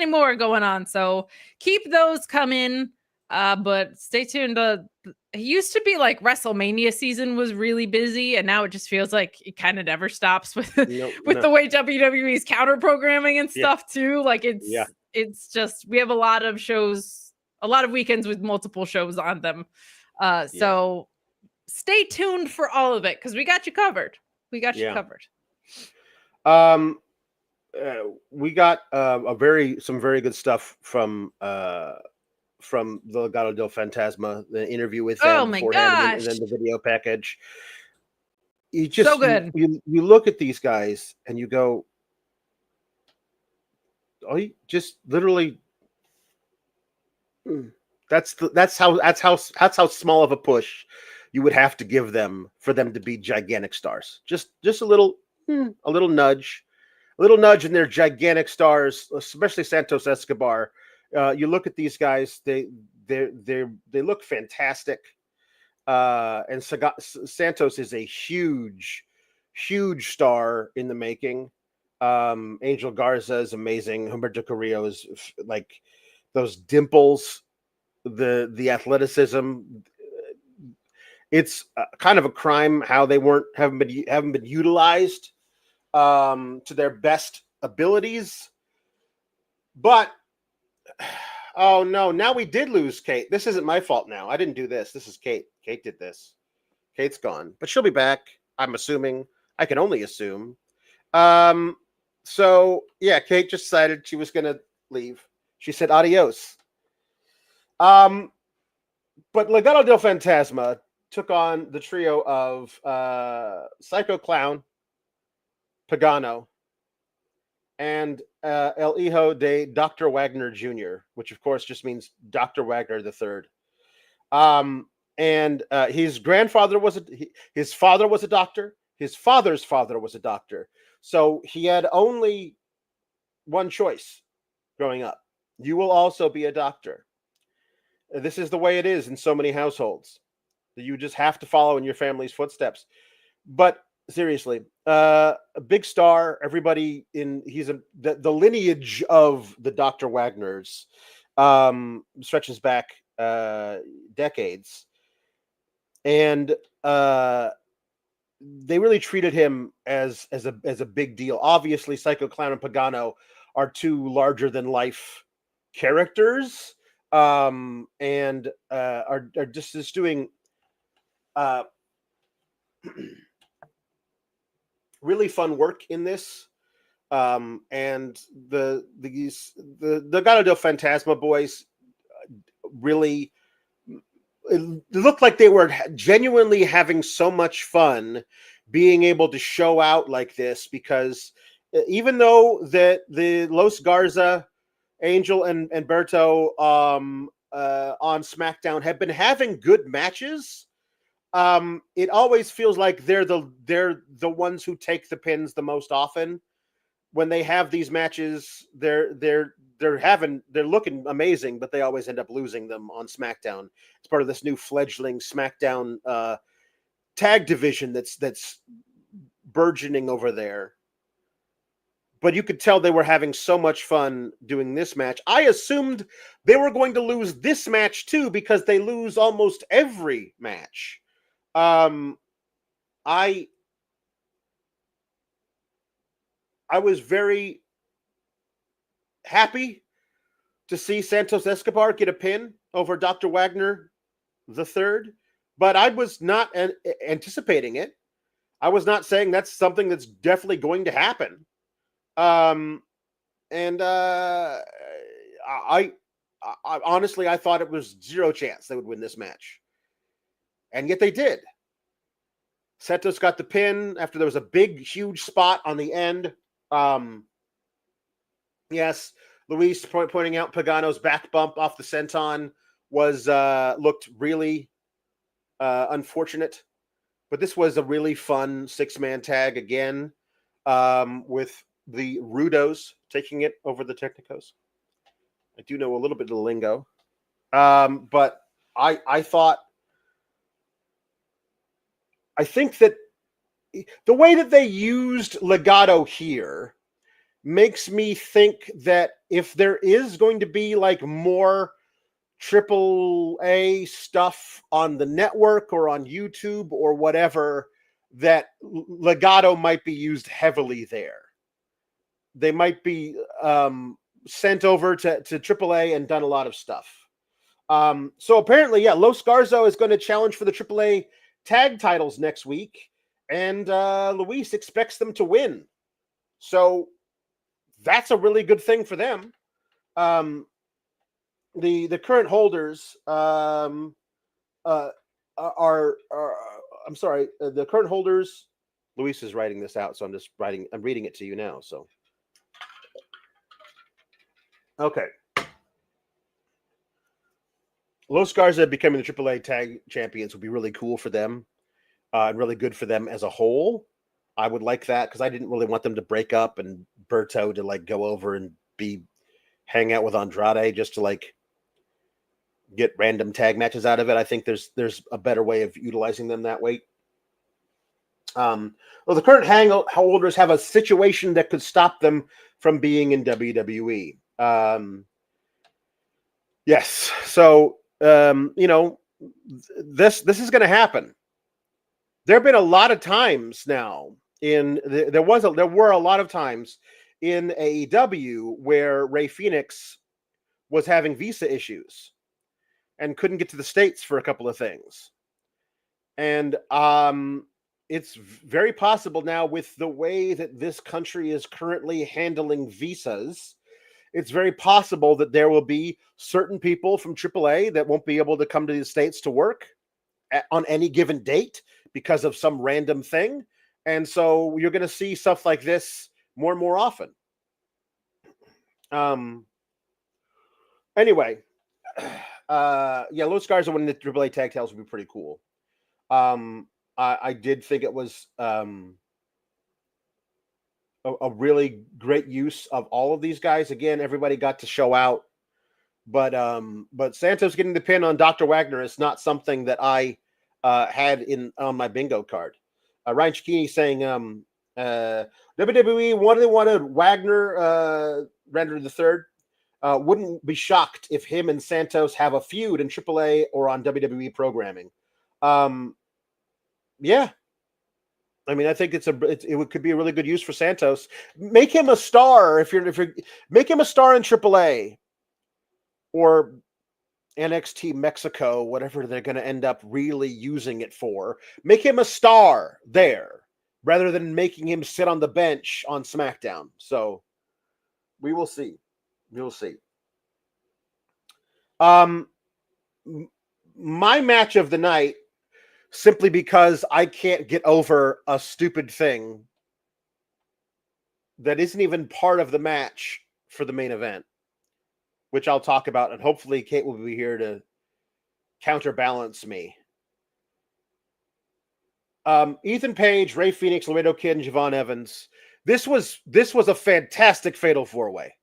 S2: more going on. So keep those coming. But stay tuned. It used to be like WrestleMania season was really busy, and now it just feels like it kind of never stops with the way WWE's counter programming and stuff too. Like it's just, we have a lot of shows, a lot of weekends with multiple shows on them. So stay tuned for all of it, because we got you covered. We got you covered.
S1: We got some very good stuff from the Legado del Fantasma, the interview with them beforehand, and then the video package. You just
S2: so good.
S1: You look at these guys and you go, oh, you just literally. That's how small of a push you would have to give them for them to be gigantic stars. Just a little nudge. A little nudge in their gigantic stars, especially Santos Escobar. You look at these guys; they look fantastic. And Santos is a huge star in the making. Angel Garza is amazing. Humberto Carrillo is like those dimples, the athleticism. It's kind of a crime how they haven't been utilized to their best abilities. But oh no, now we did lose Kate. This isn't my fault now. I didn't do this. This is Kate. Kate did this. Kate's gone, but she'll be back. I'm assuming. I can only assume. So yeah, Kate just decided she was gonna leave. She said adios. But Legado del Fantasma took on the trio of Psycho Clown, Pagano, and El Hijo de Dr. Wagner Jr., which of course just means Dr. Wagner III. And his grandfather his father was a doctor. His father's father was a doctor. So he had only one choice growing up. You will also be a doctor. This is the way it is in so many households. You just have to follow in your family's footsteps. But seriously, a big star. Everybody the lineage of the Dr. Wagners stretches back decades, and they really treated him as a big deal. Obviously, Psycho Clown and Pagano are two larger than life characters, and are just doing really fun work in this. And the Legado del Fantasma boys really, it looked like they were genuinely having so much fun being able to show out like this, because even though that the Los Garza, Angel and Berto on SmackDown have been having good matches, it always feels like they're the ones who take the pins the most often. When they have these matches, they're looking amazing, but they always end up losing them on SmackDown. It's part of this new fledgling SmackDown tag division that's burgeoning over there. But you could tell they were having so much fun doing this match. I assumed they were going to lose this match too, because they lose almost every match. I was very happy to see Santos Escobar get a pin over Dr. Wagner III, but I was not anticipating it. I was not saying that's something that's definitely going to happen. I honestly, I thought it was zero chance they would win this match. And yet they did. Santos got the pin after there was a big, huge spot on the end. Yes, Luis pointing out Pagano's back bump off the senton was looked really unfortunate. But this was a really fun 6-man tag again, with the Rudos taking it over the Technicos. I do know a little bit of the lingo. But I think that the way that they used Legado here makes me think that if there is going to be like more AAA stuff on the network or on YouTube or whatever, that Legado might be used heavily there. They might be sent over to AAA and done a lot of stuff. So apparently, yeah, Los Garza is going to challenge for the AAA tag titles next week, and Luis expects them to win. So that's a really good thing for them. The current holders are I'm sorry, the current holders. Luis is writing this out, so I'm reading it to you now. So okay. Los Garza becoming the AAA tag champions would be really cool for them, and really good for them as a whole. I would like that because I didn't really want them to break up and Berto to like go over and hang out with Andrade just to like get random tag matches out of it. I think there's a better way of utilizing them that way. Well, the current holders have a situation that could stop them from being in WWE. Yes, so this is going to happen. There have been a lot of times now there were a lot of times in AEW where Rey Fenix was having visa issues and couldn't get to the States for a couple of things. And it's very possible now with the way that this country is currently handling visas, it's very possible that there will be certain people from AAA that won't be able to come to the States to work on any given date because of some random thing. And so you're going to see stuff like this more and more often. Anyway, Los Garza winning the AAA tag titles would be pretty cool. I did think it was a really great use of all of these guys. Again, everybody got to show out, but Santos getting the pin on Dr. Wagner is not something that I had on my bingo card. Ryan Cicchini saying WWE wanted Wagner rendered the third. Wouldn't be shocked if him and Santos have a feud in AAA or on WWE programming. Yeah. I mean, I think it could be a really good use for Santos. Make him a star if you're make him a star in AAA or NXT Mexico, whatever they're going to end up really using it for. Make him a star there rather than making him sit on the bench on SmackDown. So we will see. We'll see. My match of the night, simply because I can't get over a stupid thing that isn't even part of the match for the main event, which I'll talk about, and hopefully Kate will be here to counterbalance me. Ethan Page, Rey Fenix, Laredo Kid, and Javon Evans. This was a fantastic fatal four-way.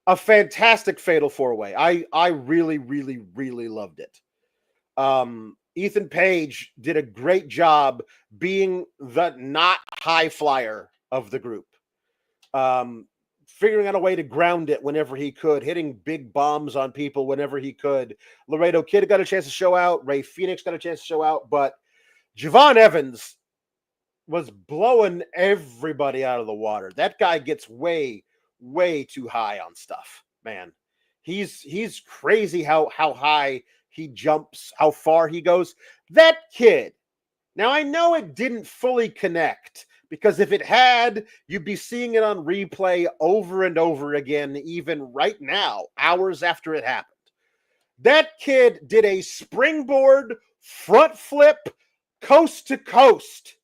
S1: A fantastic fatal four-way. I really, really, really loved it. Ethan Page did a great job being the not high flyer of the group. Figuring out a way to ground it whenever he could, hitting big bombs on people whenever he could. Laredo Kid got a chance to show out. Rey Fenix got a chance to show out. But Javon Evans was blowing everybody out of the water. That guy gets way, way too high on stuff, man. He's crazy how high he jumps, how far he goes. That kid Now, I know it didn't fully connect, because if it had, you'd be seeing it on replay over and over again, even right now, hours after it happened. That kid did a springboard front flip coast to coast.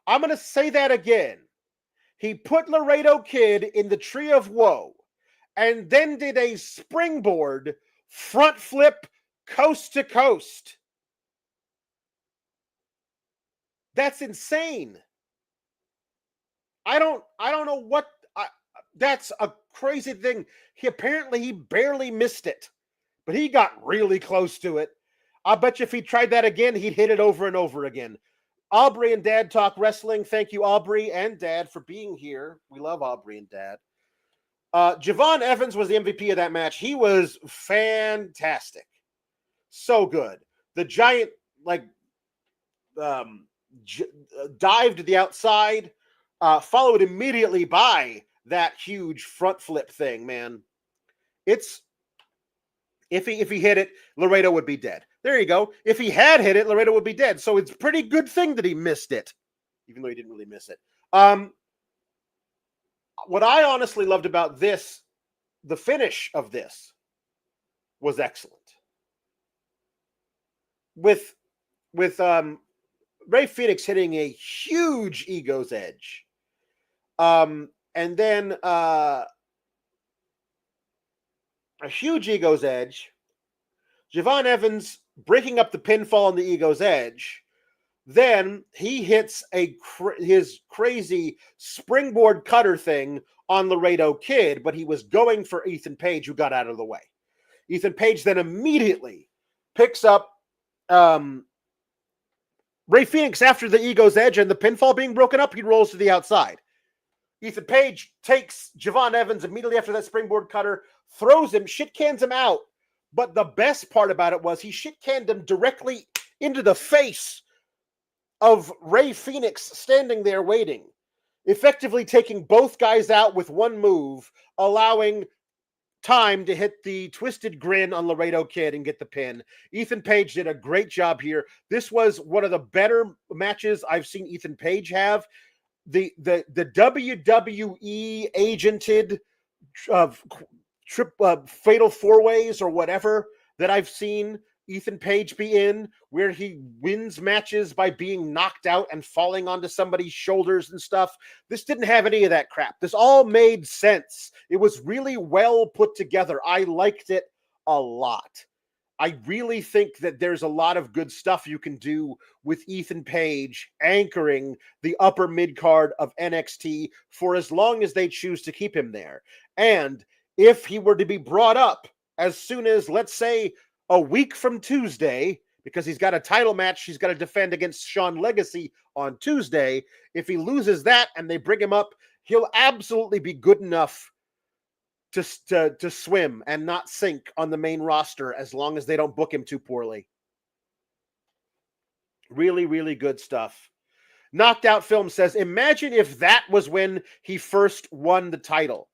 S1: I'm going to say that again. He put Laredo Kid in the Tree of Woe and then did a springboard front flip coast to coast. That's insane. I don't know what that's a crazy thing. He barely missed it, but he got really close to it. I bet you if he tried that again, he'd hit it over and over again. Aubrey and Dad Talk Wrestling. Thank you, Aubrey and Dad, for being here. We love Aubrey and Dad. Javon Evans was the MVP of that match. He was fantastic. So good. The giant, dived to the outside, followed immediately by that huge front flip thing, man. If he hit it, Laredo would be dead. There you go. If he had hit it, Laredo would be dead. So it's a pretty good thing that he missed it, even though he didn't really miss it. What I honestly loved about this, the finish of this, was excellent. With Rey Fenix hitting a huge Ego's Edge. And then a huge Ego's Edge. Javon Evans breaking up the pinfall on the Ego's Edge. Then he hits his crazy springboard cutter thing on Laredo Kid, but he was going for Ethan Page, who got out of the way. Ethan Page then immediately picks up Rey Fenix after the Ego's Edge and the pinfall being broken up. He rolls to the outside. Ethan Page takes Javon Evans immediately after that springboard cutter, throws him, shit cans him out. But the best part about it was he shit canned him directly into the face of Rey Fenix standing there waiting, effectively taking both guys out with one move, allowing time to hit the twisted grin on Laredo Kid and get the pin. Ethan Page did a great job here. This was one of the better matches I've seen Ethan Page have. The WWE agented fatal four ways or whatever that I've seen Ethan Page be in, where he wins matches by being knocked out and falling onto somebody's shoulders and stuff. This didn't have any of that crap. This all made sense. It was really well put together. I liked it a lot. I really think that there's a lot of good stuff you can do with Ethan Page anchoring the upper mid card of NXT for as long as they choose to keep him there. And if he were to be brought up as soon as, let's say, a week from Tuesday, because he's got a title match he's got to defend against Sean Legacy on Tuesday, if he loses that and they bring him up, he'll absolutely be good enough to swim and not sink on the main roster as long as they don't book him too poorly. Really, really good stuff. Knocked Out Film says, imagine if that was when he first won the title.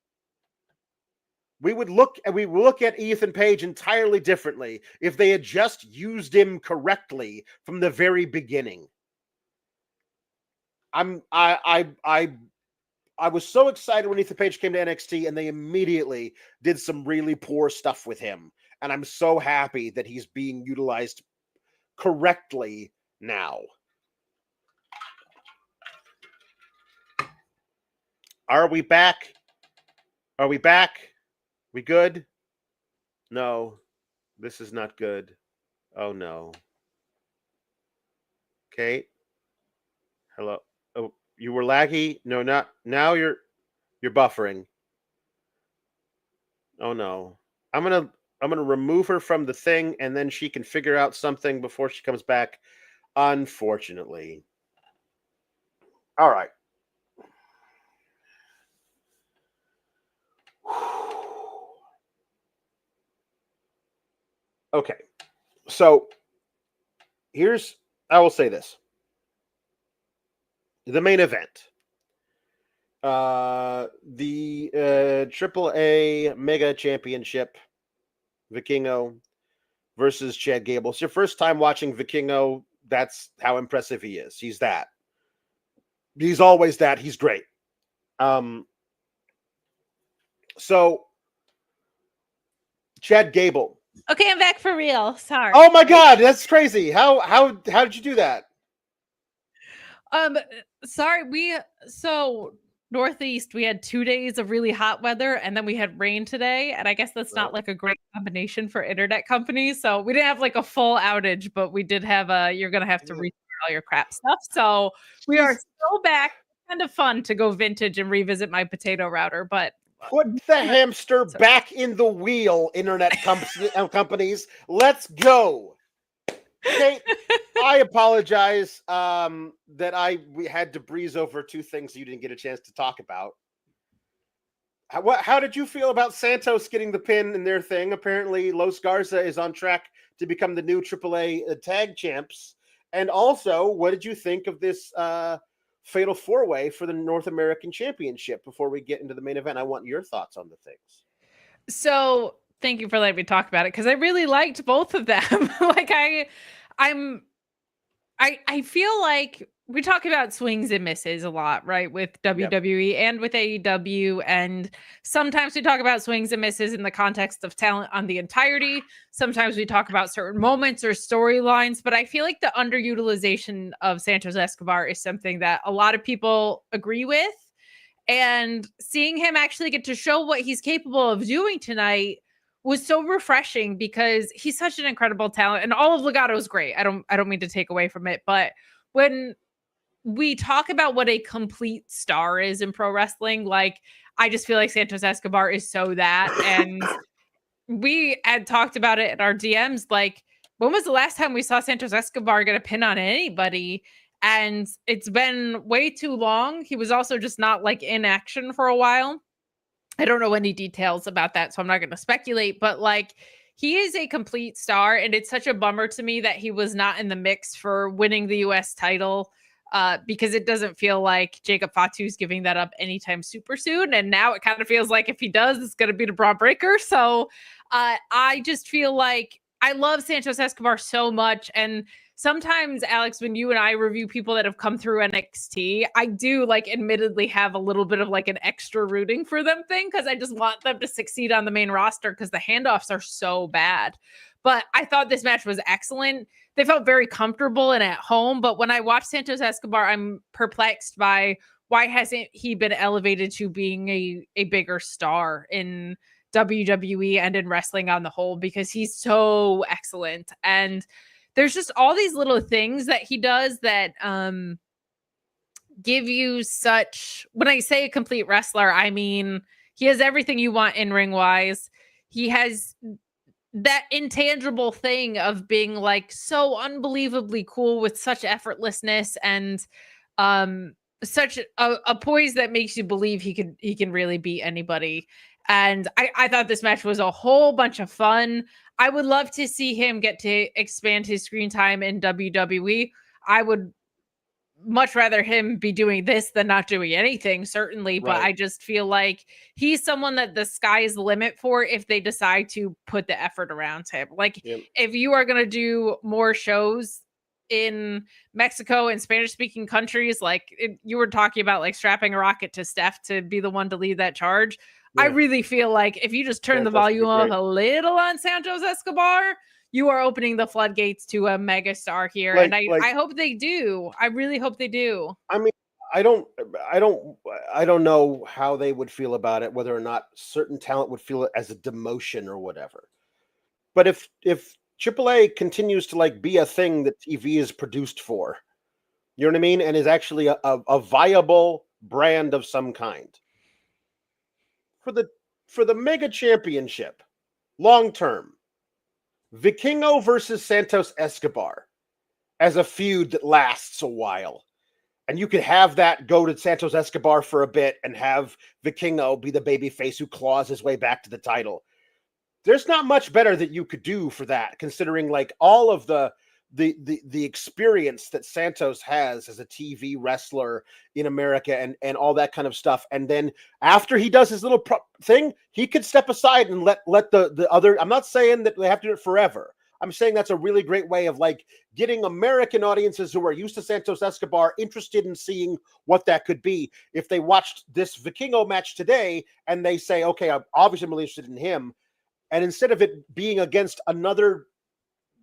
S1: We would look at Ethan Page entirely differently if they had just used him correctly from the very beginning. I was so excited when Ethan Page came to NXT and they immediately did some really poor stuff with him. And I'm so happy that he's being utilized correctly now. Are we back? Are we back? We good? No, this is not good. Oh no. Kate? Hello? Oh, you were laggy? No, not now. You're buffering. Oh no. I'm gonna remove her from the thing, and then she can figure out something before she comes back. Unfortunately. All right. Okay. So I will say this. The main event. The AAA Mega Championship, Vikingo versus Chad Gable. It's your first time watching Vikingo. That's how impressive he is. He's that. He's always that. He's great. So Chad Gable.
S2: Okay, I'm back for real. Sorry.
S1: Oh my God, that's crazy. How did you do that?
S2: Sorry, so Northeast, we had 2 days of really hot weather, and then we had rain today, and I guess that's not like a great combination for internet companies. So we didn't have like a full outage, but we did have you're gonna have to restart all your crap stuff. So we are still back. Kind of fun to go vintage and revisit my potato router, but
S1: put the hamster back in the wheel, internet companies. Let's go. Kate, I apologize that we had to breeze over two things you didn't get a chance to talk about. How did you feel about Santos getting the pin in their thing? Apparently, Los Garza is on track to become the new AAA tag champs. And also, what did you think of this fatal four-way for the North American Championship? Before we get into the main event, I want your thoughts on the things.
S2: So thank you for letting me talk about it, because I really liked both of them. Like I feel like we talk about swings and misses a lot, right? With WWE and with AEW. And sometimes we talk about swings and misses in the context of talent on the entirety. Sometimes we talk about certain moments or storylines, but I feel like the underutilization of Santos Escobar is something that a lot of people agree with. And seeing him actually get to show what he's capable of doing tonight was so refreshing, because he's such an incredible talent, and all of Legado is great. I don't mean to take away from it, but when we talk about what a complete star is in pro wrestling, like, I just feel like Santos Escobar is so that. And we had talked about it in our DMs, like, when was the last time we saw Santos Escobar get a pin on anybody? And it's been way too long. He was also just not like in action for a while. I don't know any details about that, so I'm not going to speculate, but like, he is a complete star, and it's such a bummer to me that he was not in the mix for winning the US title, because it doesn't feel like Jacob Fatu's giving that up anytime super soon. And now it kind of feels like if he does, it's going to be the Braun Breaker. So I just feel like I love Santos Escobar so much. And sometimes, Alex, when you and I review people that have come through NXT, I do like admittedly have a little bit of like an extra rooting for them thing, because I just want them to succeed on the main roster, because the handoffs are so bad. But I thought this match was excellent. They felt very comfortable and at home. But when I watch Santos Escobar, I'm perplexed by why hasn't he been elevated to being a bigger star in WWE and in wrestling on the whole, because he's so excellent. And there's just all these little things that he does that give you such, when I say a complete wrestler, I mean, he has everything you want in ring wise. He has that intangible thing of being like so unbelievably cool with such effortlessness, and such a poise that makes you believe he can really beat anybody. And I thought this match was a whole bunch of fun. I would love to see him get to expand his screen time in WWE. I would much rather him be doing this than not doing anything, certainly. But I just feel like he's someone that the sky is the limit for if they decide to put the effort around him. Like, if you are going to do more shows in Mexico and Spanish speaking countries, like you were talking about, like strapping a rocket to Steph to be the one to lead that charge. I really feel like if you just turn the volume up a little on Santos Escobar, you are opening the floodgates to a mega star here. And I hope they do. I really hope they do.
S1: I mean, I don't know how they would feel about it, whether or not certain talent would feel it as a demotion or whatever. But if AAA continues to like be a thing that TV is produced for, you know what I mean? And is actually a viable brand of some kind. For the mega championship, long term, Vikingo versus Santos Escobar as a feud that lasts a while. And you could have that go to Santos Escobar for a bit and have Vikingo be the babyface who claws his way back to the title. There's not much better that you could do for that, considering like all of the experience that Santos has as a TV wrestler in America and all that kind of stuff. And then after he does his little thing, he could step aside and let the other, I'm not saying that they have to do it forever. I'm saying that's a really great way of like getting American audiences who are used to Santos Escobar interested in seeing what that could be. If they watched this Vikingo match today and they say, okay, I'm obviously really interested in him, and instead of it being against another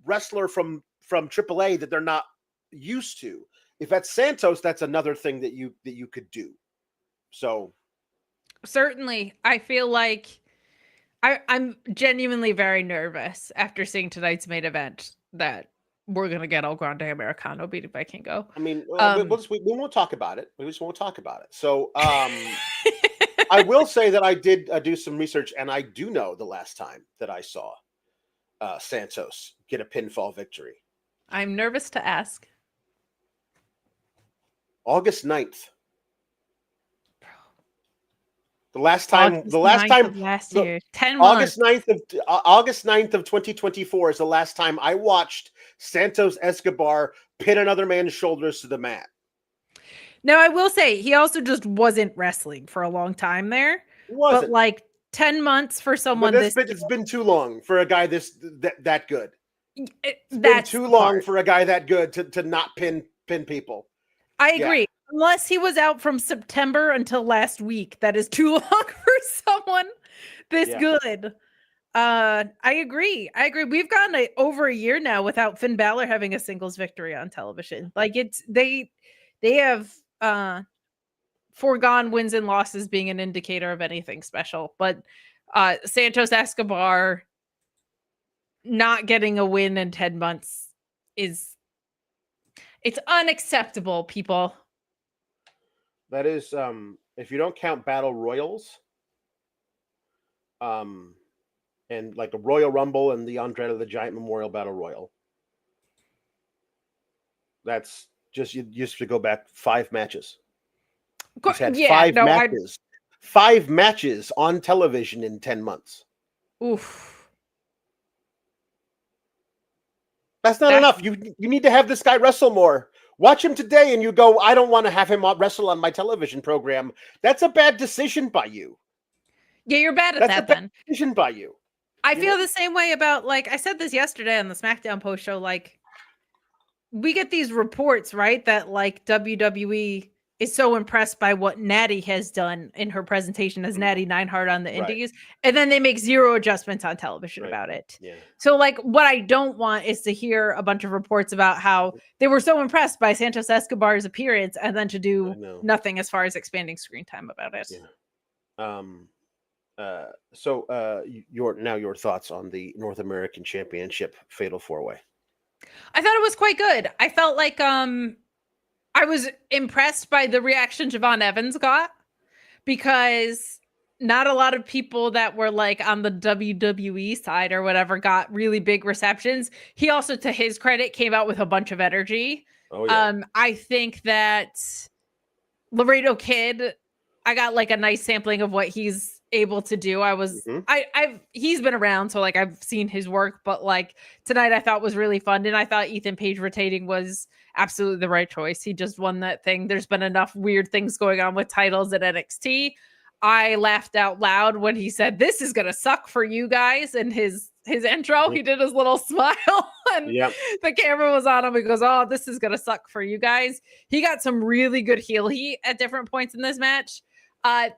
S1: wrestler from AAA that they're not used to, if that's Santos, that's another thing that you could do. So
S2: certainly, I feel like I'm genuinely very nervous after seeing tonight's main event that we're gonna get El Grande Americano beating Vikingo.
S1: I mean, we won't talk about it. We just won't talk about it. So I will say that I did do some research, and I do know the last time that I saw Santos get a pinfall victory.
S2: I'm nervous to ask.
S1: August 9th. Last time
S2: last year, 10 months.
S1: August 9th of 2024 is the last time I watched Santos Escobar pin another man's shoulders to the mat.
S2: Now, I will say he also just wasn't wrestling for a long time there. But like 10 months for someone
S1: it's been too long for a guy that good. It's been too long for a guy that good to not pin people.
S2: I agree. Yeah. Unless he was out from September until last week. That is too long for someone this good. I agree. We've gone over a year now without Finn Balor having a singles victory on television. Like they have foregone wins and losses being an indicator of anything special. But Santos Escobar not getting a win in 10 months it's unacceptable, people.
S1: That is, if you don't count battle royals, and like the Royal Rumble and the Andrade the Giant Memorial Battle Royal, that's just you used to go back 5 matches. He's had 5 matches on television in 10 months.
S2: Oof.
S1: That's not enough. You need to have this guy wrestle more. Watch him today and you go, I don't want to have him wrestle on my television program. That's a bad decision by you.
S2: Yeah, you're bad at that then.
S1: Decision by you.
S2: I feel the same way about, like, I said this yesterday on the SmackDown post show, like, we get these reports, right, that, like, WWE is so impressed by what Natty has done in her presentation as Natty Neidhart on the Indies, and then they make 0 adjustments on television about it.
S1: Yeah.
S2: So, like, what I don't want is to hear a bunch of reports about how they were so impressed by Santos Escobar's appearance and then to do nothing as far as expanding screen time about it.
S1: Yeah. Your thoughts on the North American Championship Fatal 4-Way.
S2: I thought it was quite good. I felt like I was impressed by the reaction Javon Evans got, because not a lot of people that were like on the WWE side or whatever got really big receptions. He also, to his credit, came out with a bunch of energy.
S1: Oh, yeah.
S2: I think that Laredo Kid, I got like a nice sampling of what he's able to do. He's been around, so like I've seen his work, but like tonight I thought was really fun, and I thought Ethan Page rotating was absolutely the right choice. He just won that thing. There's been enough weird things going on with titles at NXT. I laughed out loud when he said, "This is gonna suck for you guys," in his intro. He did his little smile and the camera was on him. He goes, "Oh, this is gonna suck for you guys." He got some really good heel heat at different points in this match.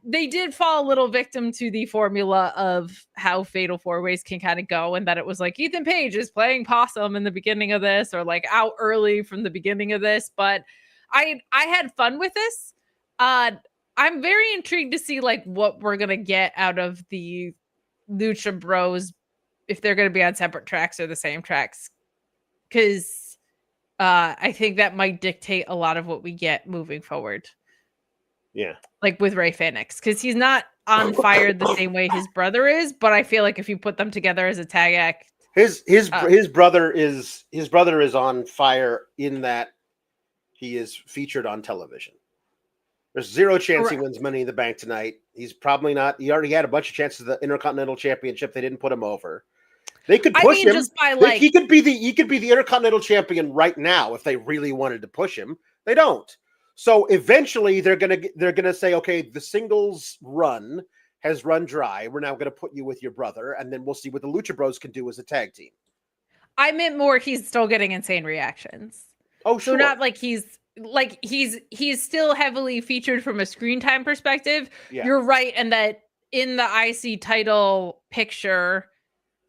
S2: They did fall a little victim to the formula of how Fatal 4-Ways can kind of go, and that it was like Ethan Page is playing possum in the beginning of this, or like out early from the beginning of this. But I had fun with this. I'm very intrigued to see like what we're gonna get out of the Lucha Bros, if they're gonna be on separate tracks or the same tracks, because I think that might dictate a lot of what we get moving forward.
S1: Yeah.
S2: Like with Rey Fenix, because he's not on fire the same way his brother is, but I feel like if you put them together as a tag act,
S1: his brother is on fire in that he is featured on television. There's 0 chance he wins Money in the Bank tonight. He's probably not. He already had a bunch of chances at the Intercontinental Championship. They didn't put him over. They could push him.
S2: Just by like
S1: he could be the Intercontinental Champion right now if they really wanted to push him. They don't. So eventually they're gonna say, okay, the singles run has run dry. We're now gonna put you with your brother, and then we'll see what the Lucha Bros can do as a tag team.
S2: I meant more he's still getting insane reactions.
S1: Oh,
S2: So
S1: sure.
S2: not like he's still heavily featured from a screen time perspective.
S1: Yeah.
S2: You're right, and that in the IC title picture,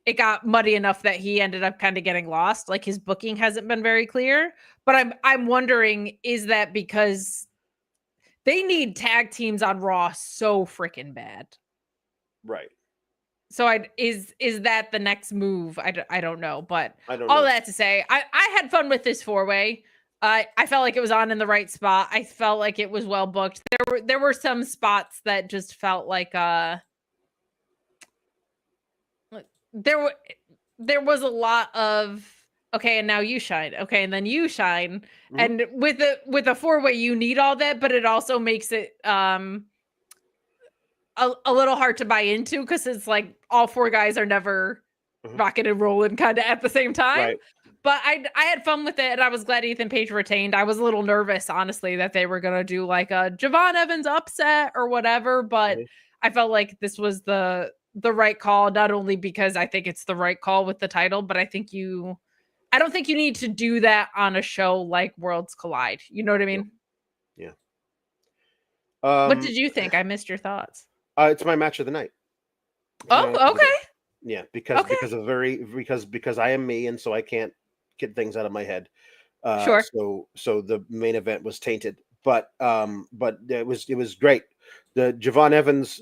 S2: it got muddy enough that he ended up kind of getting lost. Like his booking hasn't been very clear. But I'm wondering, is that because they need tag teams on Raw so freaking bad?
S1: Right.
S2: So is that the next move? I don't know, but
S1: I don't
S2: all
S1: know.
S2: that to say, I had fun with this 4-way. I felt like it was on in the right spot. I felt like it was well booked. There were some spots that just felt like there was a lot of okay, and now you shine. Okay, and then you shine.
S1: Mhm.
S2: And with a 4-way, you need all that, but it also makes it a little hard to buy into because it's like all 4 guys are never rocking and rolling kind of at the same time.
S1: Right.
S2: But I had fun with it, and I was glad Ethan Page retained. I was a little nervous, honestly, that they were gonna do like a Javon Evans upset or whatever, but I felt like this was the right call, not only because I think it's the right call with the title, but I don't think you need to do that on a show like Worlds Collide. You know what I mean?
S1: Yeah.
S2: What did you think? I missed your thoughts.
S1: It's my match of the night.
S2: Oh, okay.
S1: Yeah, because I am me, and so I can't get things out of my head.
S2: Sure.
S1: So the main event was tainted, but it was great. The Javon Evans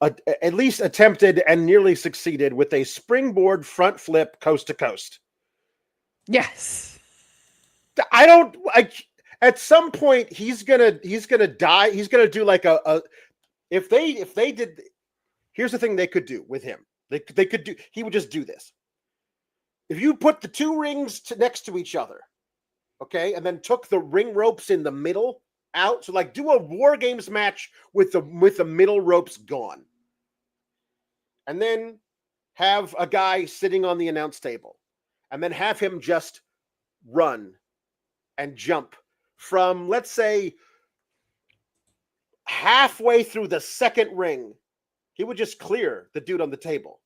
S1: at least attempted and nearly succeeded with a springboard front flip coast to coast.
S2: Yes.
S1: At some point he's gonna die. He's gonna do like if they did. Here's the thing they could do with him. They could do. He would just do this. If you put the 2 rings next to each other, okay, and then took the ring ropes in the middle out, so like do a War Games match with the middle ropes gone, and then have a guy sitting on the announce table, and then have him just run and jump from, let's say, halfway through the second ring. He would just clear the dude on the table.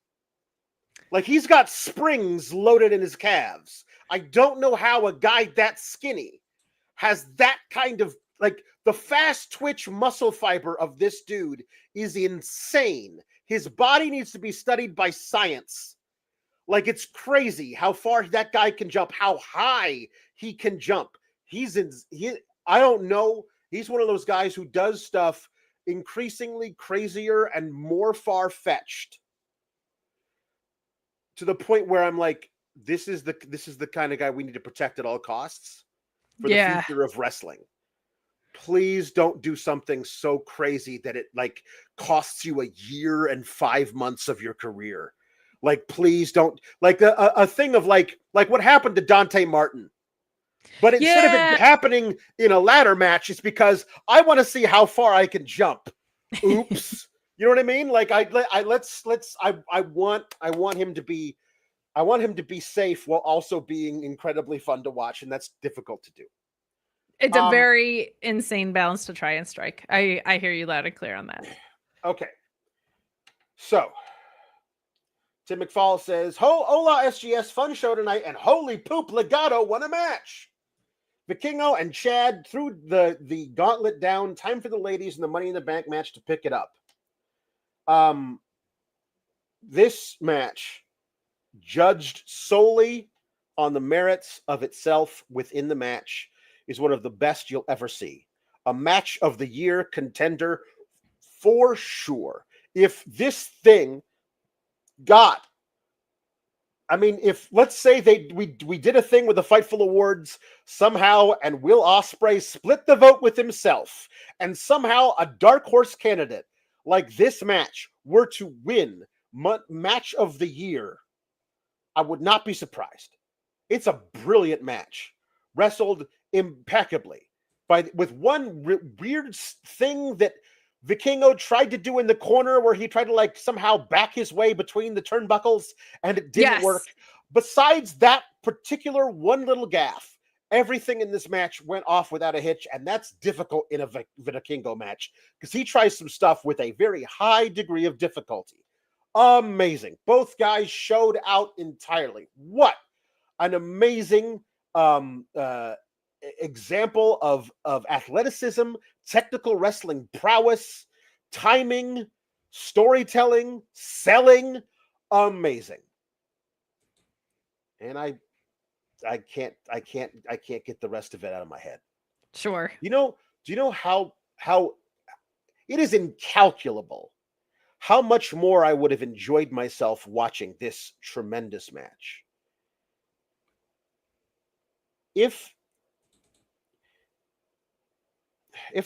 S1: Like he's got springs loaded in his calves. I don't know how a guy that skinny has that kind of, like, the fast twitch muscle fiber of this dude is insane. His body needs to be studied by science. Like, it's crazy how far that guy can jump, how high he can jump. I don't know. He's one of those guys who does stuff increasingly crazier and more far-fetched, to the point where I'm like, this is the kind of guy we need to protect at all costs for the future of wrestling. Please don't do something so crazy that it like costs you a year and 5 months of your career. Like, please don't, like a thing of like what happened to Dante Martin. But instead of it happening in a ladder match, it's because I want to see how far I can jump. Oops. You know what I mean? Like I want him to be safe while also being incredibly fun to watch, and that's difficult to do.
S2: It's a very insane balance to try and strike. I hear you loud and clear on that.
S1: Okay. So Tim McFall says, Hola SGS, fun show tonight, and holy poop, Legado won a match. Vikingo and Chad threw the gauntlet down. Time for the ladies in the Money in the Bank match to pick it up. This match, judged solely on the merits of itself within the match, is one of the best you'll ever see. A match of the year contender for sure. If this thing got, I mean, if let's say we did a thing with the Fightful Awards somehow, and Will Ospreay split the vote with himself, and somehow a dark horse candidate like this match were to win match of the year, I would not be surprised. It's a brilliant match, wrestled impeccably, with one weird thing that Vikingo tried to do in the corner, where he tried to like somehow back his way between the turnbuckles, and it didn't work. Besides that particular one little gaffe, everything in this match went off without a hitch, and that's difficult in a Vikingo match, because he tries some stuff with a very high degree of difficulty. Amazing. Both guys showed out entirely. What an amazing example of athleticism, technical wrestling prowess, timing, storytelling, selling. Amazing. And I can't get the rest of it out of my head.
S2: Sure.
S1: Do you know how it is incalculable how much more I would have enjoyed myself watching this tremendous match if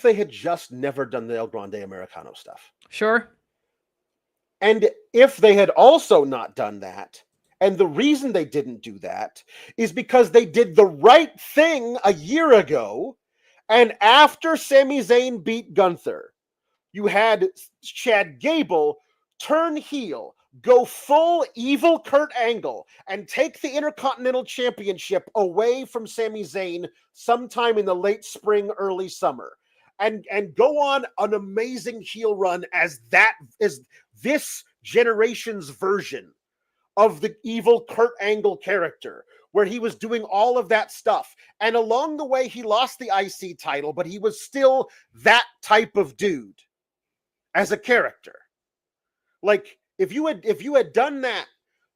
S1: they had just never done the El Grande Americano stuff.
S2: Sure.
S1: And if they had also not done that, and the reason they didn't do that is because they did the right thing a year ago, and after Sami Zayn beat Gunther, you had Chad Gable turn heel, go full evil Kurt Angle, and take the Intercontinental Championship away from Sami Zayn sometime in the late spring, early summer, and go on an amazing heel run as this generation's version of the evil Kurt Angle character, where he was doing all of that stuff. And along the way, he lost the IC title, but he was still that type of dude as a character. Like, if you had done that,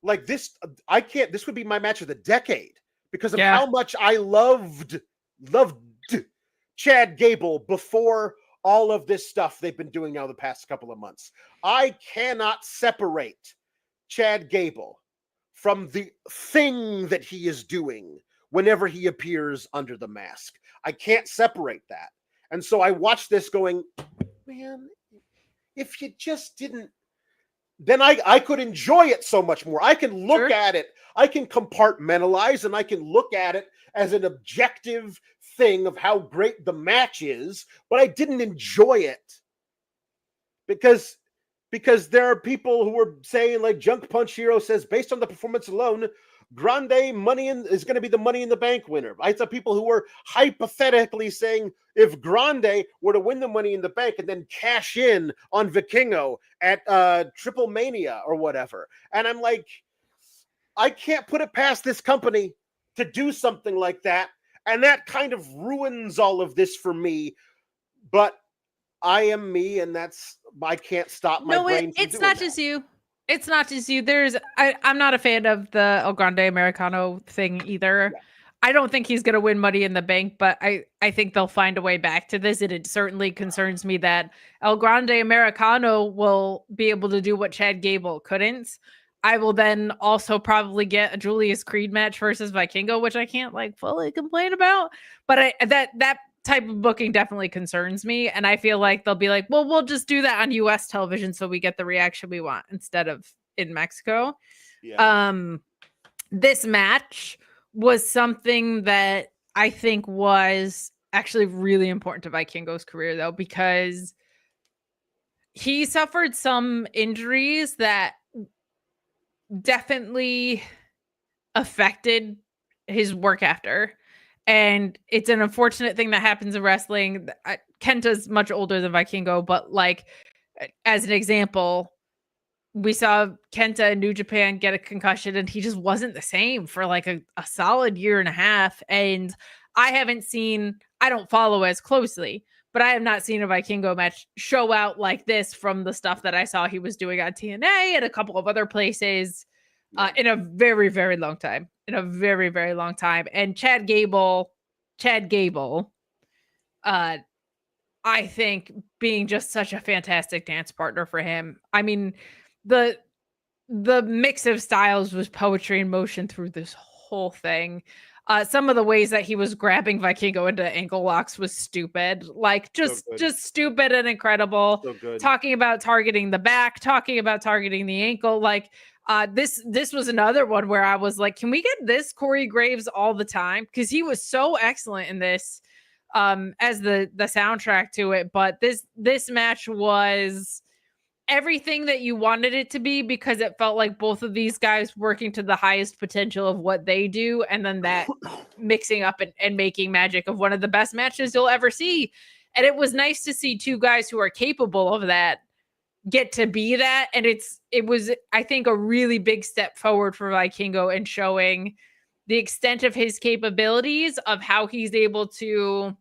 S1: like this, this would be my match of the decade because of how much I loved Chad Gable before all of this stuff they've been doing now the past couple of months. I cannot separate Chad Gable from the thing that he is doing whenever he appears under the mask. I can't separate that. And so I watched this going, man, if you just didn't, then I could enjoy it so much more. I can look at it, I can compartmentalize, and I can look at it as an objective thing of how great the match is, but I didn't enjoy it because there are people who are saying, like Junk Punch Hero says, based on the performance alone, Grande is going to be the Money in the Bank winner. I saw people who were hypothetically saying if Grande were to win the Money in the Bank and then cash in on Vikingo at Triple Mania or whatever. And I'm like, I can't put it past this company to do something like that. And that kind of ruins all of this for me. But I am me, and I can't stop my brain from
S2: it's
S1: doing
S2: not
S1: that.
S2: just you. It's not just you. I'm not a fan of the El Grande Americano thing either. Yeah. I don't think he's going to win Money in the Bank, but I think they'll find a way back to this. And it certainly concerns me that El Grande Americano will be able to do what Chad Gable couldn't. I will then also probably get a Julius Creed match versus Vikingo, which I can't fully complain about. But that type of booking definitely concerns me, and I feel like they'll be like, well, we'll just do that on US television so we get the reaction we want instead of in Mexico. This match was something that I think was actually really important to Vikingo's career, though, because he suffered some injuries that definitely affected his work after. And it's an unfortunate thing that happens in wrestling. Kenta's much older than Vikingo, but as an example, we saw Kenta in New Japan get a concussion and he just wasn't the same for a solid year and a half. And I don't follow as closely, but I have not seen a Vikingo match show out like this from the stuff that I saw he was doing on TNA and a couple of other places in a very, very long time. And Chad Gable, I think being just such a fantastic dance partner for him. I mean, the mix of styles was poetry in motion through this whole thing. Some of the ways that he was grabbing Vikingo into ankle locks was stupid, just stupid and incredible.
S1: So
S2: talking about targeting the back, talking about targeting the ankle, this was another one where I was like, can we get this Corey Graves all the time? Because he was so excellent in this as the soundtrack to it. But this match was everything that you wanted it to be, because it felt like both of these guys working to the highest potential of what they do, and then that mixing up and making magic of one of the best matches you'll ever see. And it was nice to see two guys who are capable of that get to be that. And it was, I think, a really big step forward for Vikingo and showing the extent of his capabilities, of how he's able to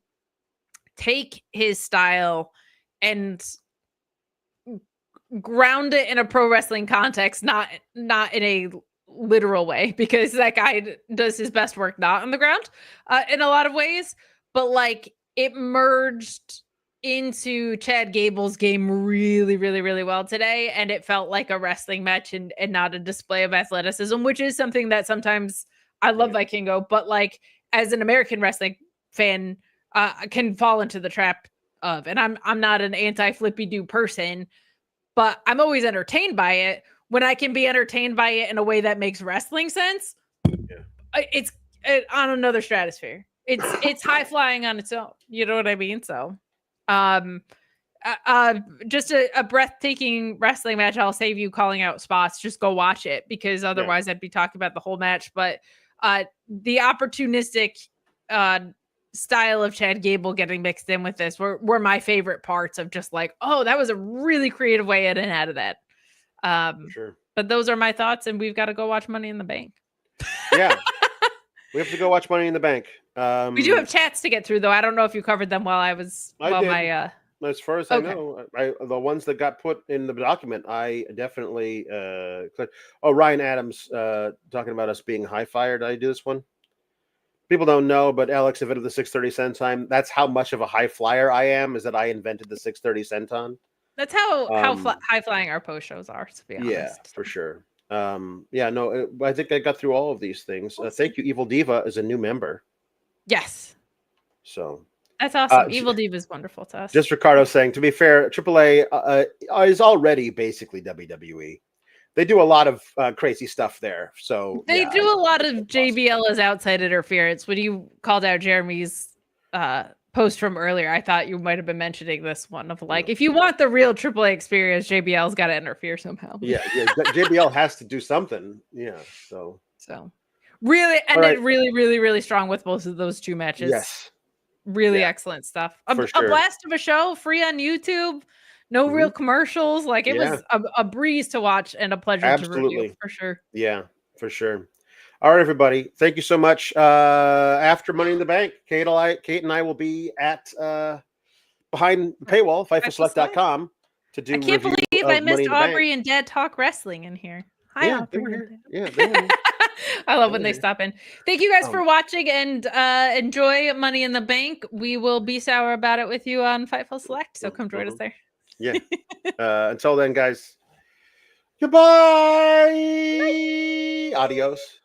S2: take his style and ground it in a pro wrestling context, not in a literal way, because that guy does his best work not on the ground in a lot of ways, but like it merged into Chad Gable's game really, really, really well today, and it felt like a wrestling match and not a display of athleticism, which is something that sometimes I love Vikingo, but like as an American wrestling fan, can fall into the trap of. And I'm not an anti-flippy-do person, but I'm always entertained by it. When I can be entertained by it in a way that makes wrestling sense, it's on another stratosphere. It's high flying on its own. You know what I mean? So, just a breathtaking wrestling match. I'll save you calling out spots. Just go watch it, because otherwise I'd be talking about the whole match. But the opportunistic style of Chad Gable getting mixed in with this were my favorite parts of just like, oh, that was a really creative way in and out of that.
S1: Sure.
S2: But those are my thoughts, and we've got to go watch Money in the Bank.
S1: Yeah. We have to go watch Money in the Bank.
S2: We do have chats to get through, though. I don't know if you covered them while
S1: as far as I
S2: okay.
S1: know, the ones that got put in the document, I definitely clicked. Oh, Ryan Adams talking about us being high fire. Did I do this one? People don't know, but Alex invented the 6:30 centime. That's how much of a high flyer I am, is that I invented the 6:30 centon.
S2: That's how high flying our post shows are, to be honest.
S1: Yeah, for sure. I think I got through all of these things. Thank you. Evil Diva is a new member.
S2: Yes.
S1: So
S2: that's awesome. Evil Diva is wonderful to us.
S1: Just Ricardo saying, to be fair, AAA is already basically WWE. They do a lot of crazy stuff there. So
S2: they do a lot of JBL as outside interference. When you called out Jeremy's post from earlier, I thought you might have been mentioning this one of like, if you want the real AAA experience, JBL's got to interfere somehow.
S1: Yeah, JBL has to do something. Yeah, so
S2: really, and then really, really, really strong with both of those two matches.
S1: Yes,
S2: really excellent stuff. A blast of a show, free on YouTube. No real commercials. Like it was a breeze to watch and a pleasure to review for sure.
S1: Yeah, for sure. All right, everybody. Thank you so much. After Money in the Bank, Kate and I will be at behind the paywall, FightfulSelect.com to do.
S2: I can't believe I missed Aubrey and Dad Talk Wrestling in here. Hi, Aubrey.
S1: They were here. Yeah, they were here.
S2: I love when they stop in. Thank you guys for watching, and enjoy Money in the Bank. We will be sour about it with you on Fightful Select, so come join us there.
S1: Yeah. Until then, guys. Goodbye. Bye. Adios.